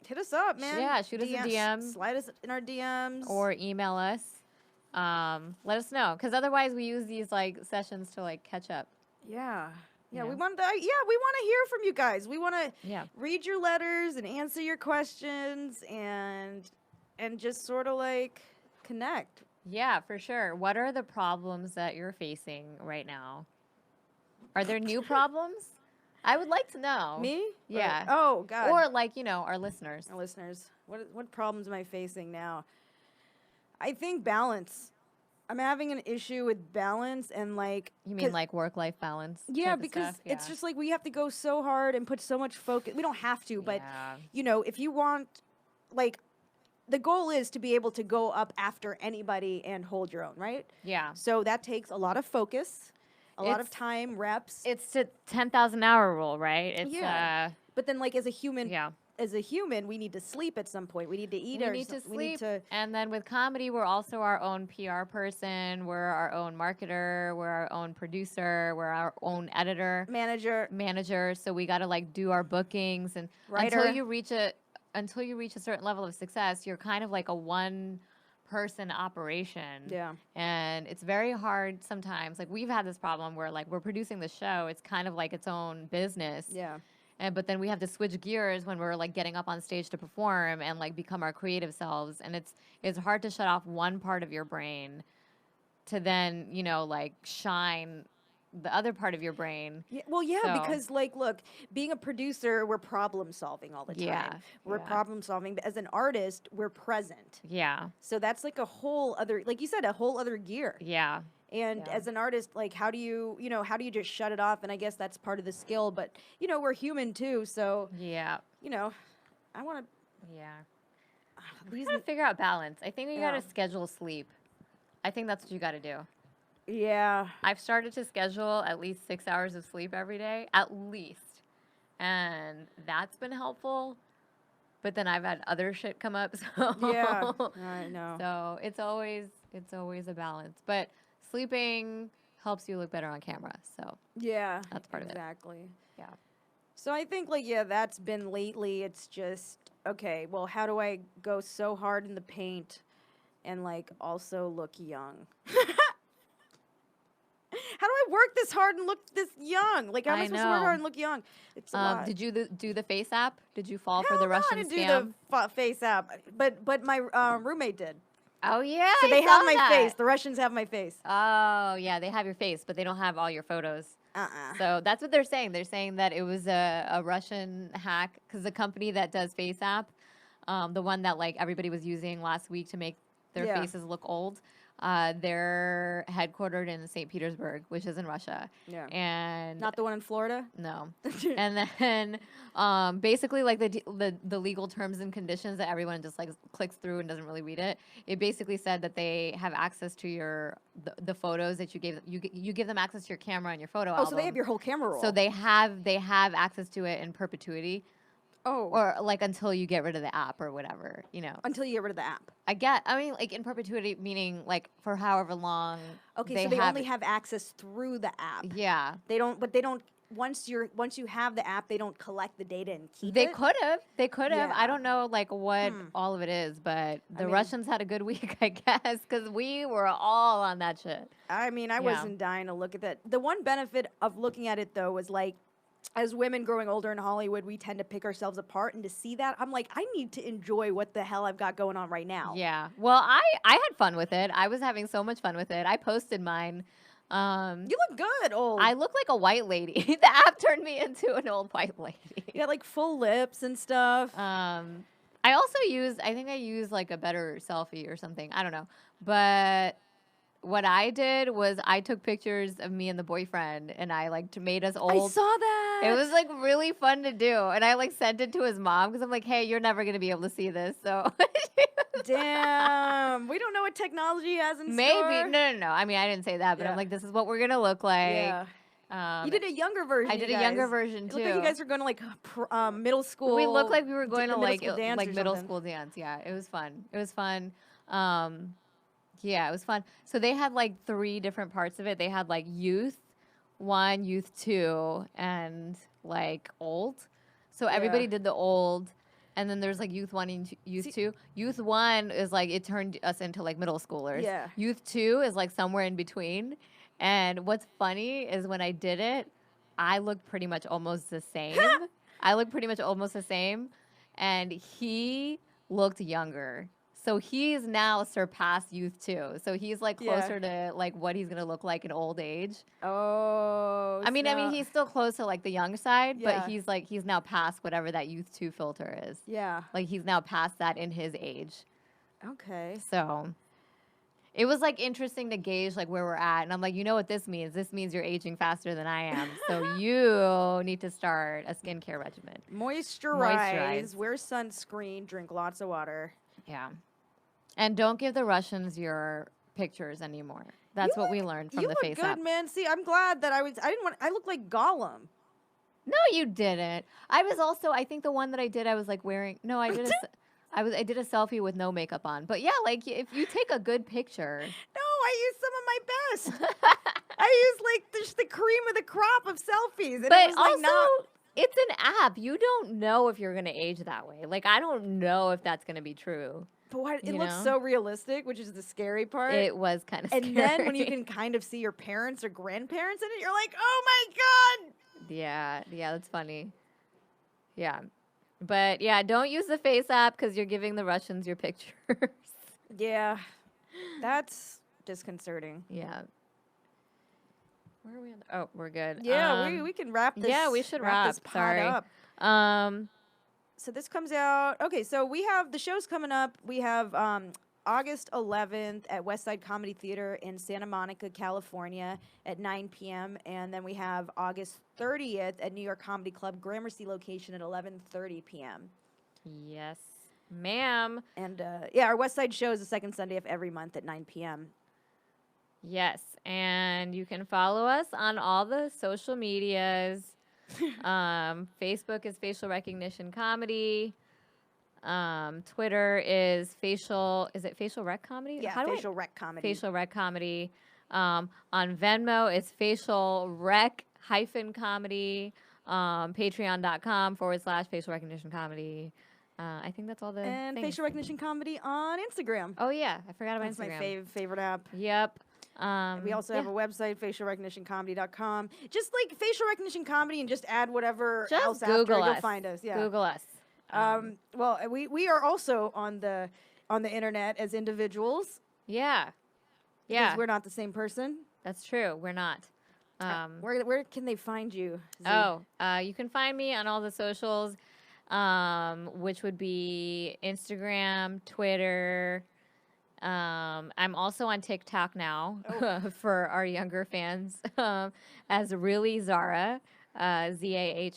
Hit us up, man. Yeah, shoot us a DM. Slide us in our DMs. or email us. Let us know, because otherwise we use these like sessions to like catch up. Yeah. Yeah, we Yeah. want to. Yeah, we want to hear from you guys. We want to Yeah. read your letters and answer your questions and just sort of like connect. Yeah, for sure. What are the problems that you're facing right now? Are there new problems? I would like to know. Me? Yeah. Oh God. Or like, you know, our listeners. Our listeners. What problems am I facing now? I think balance. I'm having an issue with balance and like. You mean like work-life balance? Yeah, type of because stuff? it's Yeah. just like we have to go so hard and put so much focus. We don't have to, but Yeah. you know, if you want, like, the goal is to be able to go up after anybody and hold your own, right? Yeah. So that takes a lot of focus, a lot of It's- time, reps. It's the 10,000 hour rule, right? It's Yeah. But then, like, as a human, yeah. we need to sleep at some point. We need to eat. We need to We need sleep. And then with comedy, we're also our own PR person. We're our own marketer. We're our own producer. We're our own editor, manager. So we got to like do our bookings, and Writer. until you reach a certain level of success, you're kind of like a one person operation. Yeah. And it's very hard sometimes. Like we've had this problem where like we're producing the show. It's kind of like its own business. Yeah. But then we have to switch gears when we're like getting up on stage to perform and like become our creative selves. And it's hard to shut off one part of your brain to then, you know, like shine the other part of your brain. Yeah, well, yeah, So- because like, look, being a producer, we're problem solving all the time. Yeah, We're yeah. problem solving, but as an artist, we're present. Yeah. So that's like a whole other, like you said, a whole other gear. Yeah. And Yeah. as an artist, like, how do you just shut it off? And I guess that's part of the skill. But you know, we're human too, so Yeah. you know, I want to. Yeah. These, We gotta figure out balance. I think we Yeah. gotta schedule sleep. I think that's what you gotta do. yeah, I've started to schedule at least 6 hours of sleep every day, at least. And that's been helpful. But then I've had other shit come up, so yeah, I know. So it's always a balance. But sleeping helps you look better on camera. So Yeah, that's part of it. exactly. Yeah. So I think like that's been lately. It's just okay. Well, how do I go so hard in the paint and like also look young? How do I work this hard and look this young? Like, how am I I supposed to work know. hard and look young? It's a lot. Did you do the face app? Did you fall for Hell the no, I Russian didn't scam? do the face app, but my roommate did. Oh yeah. So I they saw have my that. face. The Russians have my face. Oh yeah, they have your face, but they don't have all your photos. So that's what they're saying. They're saying that it was a Russian hack because the company that does Face App, the one that like everybody was using last week to make their Yeah. faces look old, they're headquartered in St. Petersburg, which is in Russia. Yeah. And Not the one in Florida. no. And then basically like the legal terms and conditions that everyone just like clicks through and doesn't really read it. It basically said that they have access to the photos that you give them access to your camera and your photo Oh, album. so they have your whole camera roll. So they have access to it in perpetuity, oh, or like until you get rid of the app or whatever, you know. until you get rid of the app. I mean like in perpetuity meaning like for however long. Okay, so they only have access through the app. Yeah. They don't. But they don't. once you have the app, they don't collect the data and keep They it? could have. They could have. I Yeah. don't know like what all of it is, but the mean- Russians had a good week, I guess, because we were all on that shit. I mean, I Yeah. wasn't dying to look at that. The one benefit of looking at it, though, was like, as women growing older in Hollywood, we tend to pick ourselves apart. And to see that, I'm like, I need to enjoy what the hell I've got going on right now. Yeah. Well, I had fun with it. I was having so much fun with it. I posted mine. You look good, old. I look like a white lady. The app turned me into an old white lady. You got like full lips and stuff. I also I think I used like a better selfie or something. I don't know. But what I did was I took pictures of me and the boyfriend and I like made us old. I saw that. It was like really fun to do. And I like sent it to his mom because I'm like, hey, you're never going to be able to see this. So Damn. We don't know what technology has in maybe. store. No. I mean, I didn't say that, but Yeah. I'm like, this is what we're going to look like. Yeah. You did a younger version. I did a younger version It too. looked like you guys were going to like middle school. We looked like we were going to middle like school dance or middle something. school dance. Yeah, it was fun. It was fun. Yeah, it was fun. So they had like 3 different parts of it. They had like youth 1, youth 2, and like old. So everybody Yeah. did the old, and then there's like youth 1 and youth 2. Youth 1 is like it turned us into like middle schoolers. Yeah. Youth 2 is like somewhere in between. And what's funny is when I did it, I looked pretty much almost the same. I looked pretty much almost the same, and he looked younger. So he's now surpassed youth 2. So he's like Yeah. closer to like what he's gonna look like in old age. Oh. I mean, snap. he's still close to like the young side, Yeah. but he's now past whatever that youth 2 filter is. Yeah. Like he's now past that in his age. Okay. So it was like interesting to gauge like where we're at. And I'm like, you know what this means? This means you're aging faster than I am. So you need to start a skincare regimen. Moisturize. Wear sunscreen. Drink lots of water. Yeah. And don't give the Russians your pictures anymore. That's what we learned from you the look face good, app. man. See, I'm glad that I look like Gollum. No, you didn't. I was also, I think the one that I did, I was like wearing, no, I did I did a selfie with no makeup on. But yeah, like if you take a good picture. No, I used some of my best. I used like just the cream of the crop of selfies. And it But was, like, also, not, it's an app. You don't know if you're going to age that way. Like, I don't know if that's going to be true. but why, it you looks know? so realistic, which is the scary part. It was kind of and scary. then when you can kind of see your parents or grandparents in it, you're like, oh my God. Yeah, that's funny. Yeah. But yeah, don't use the face app because you're giving the Russians your pictures. Yeah, that's disconcerting. Yeah. Where are we on? Oh, we're good. Yeah, we can wrap this. Yeah, we should wrap. this pod Sorry. up. So this comes out. Okay, so we have the shows coming up. We have August 11th at Westside Comedy Theater in Santa Monica, California at 9 p.m. And then we have August 30th at New York Comedy Club Gramercy location at 11:30 p.m. Yes, ma'am. And yeah, our Westside show is the second Sunday of every month at 9 p.m. Yes, and you can follow us on all the social medias. Facebook is Facial Recognition Comedy. Twitter is Facial Rec Comedy? Yeah, How do I- Facial Rec Comedy. Facial Rec Comedy. On Venmo, it's Facial Rec -comedy. Patreon.com/Facial Recognition Comedy. I think that's all the And things. Facial Recognition Comedy on Instagram. Oh yeah, I forgot about That's my Instagram. favorite app. Yep. We also have a website, facialrecognitioncomedy.com. Just like facial recognition comedy and just add whatever Just else Google after. us. You'll find us. Yeah. Google us. Well, we are also on the internet as individuals. Yeah. Because Yeah. we're not the same person. That's true. We're not. Where can they find you? Z? You can find me on all the socials, which would be Instagram, Twitter. I'm also on TikTok now for our younger fans as Really Zara, Zahra.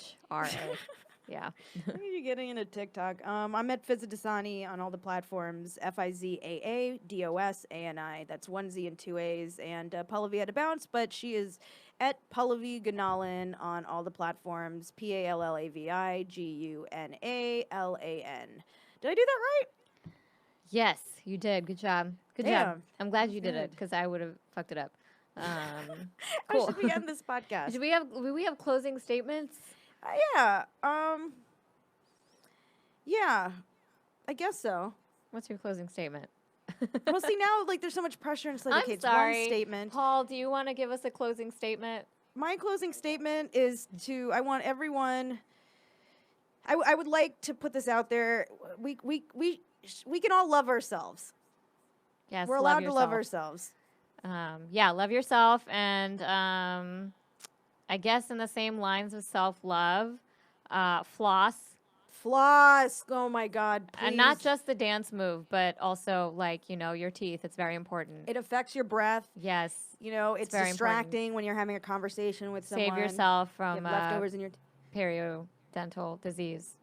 Yeah. When are you getting into TikTok? I'm at Fizzadasani on all the platforms. FIZAADOSANI. That's 1 Z and 2 A's. And Pallavi had a bounce, but she is at Pallavi Gunalan on all the platforms. PALLAVIGUNALAN. Did I do that right? Yes, you did. Good job. Good Damn. job. I'm glad you did it Good. because I would have fucked it up. How Cool. should we end this podcast? Do we have closing statements? Yeah. Yeah. I guess so. What's your closing statement? Well, see now, like, there's so much pressure, and it's like, I'm okay, it's sorry. one statement. Paul, do you want to give us a closing statement? My closing statement is I want everyone. I would like to put this out there. We can all love ourselves. Yes, We're allowed to love ourselves. Yeah, love yourself, and I guess in the same lines of self-love, floss. Floss. Oh my God. Please. And not just the dance move, but also, like, your teeth. It's very important. It affects your breath. Yes. It's very distracting when you're having a conversation with someone. Save yourself You from have leftovers in your. periodontal disease.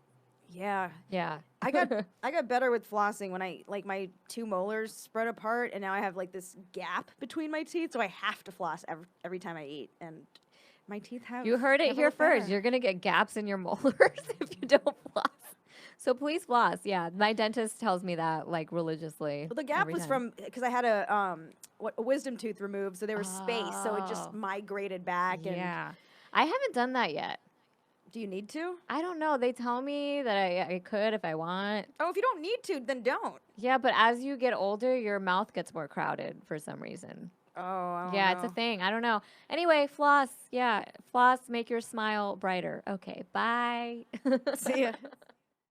Yeah. Yeah. I got better with flossing when my 2 molars spread apart, and now I have like this gap between my teeth, so I have to floss every time I eat, and my teeth have. You heard it never here looked better. first. You're going to get gaps in your molars if you don't floss. So please floss. Yeah, my dentist tells me that, like, religiously. Well, the gap every was time. from because I had a wisdom tooth removed, so there was space, so it just Oh. migrated back. And Yeah. I haven't done that yet. do you need to? I don't know. They tell me that I could if I want. Oh, if you don't need to, then don't. Yeah, but as you get older, your mouth gets more crowded for some reason. Oh, I don't Yeah, know. it's a thing. I don't know. Anyway, floss. Yeah, floss, make your smile brighter. Okay, bye. See ya.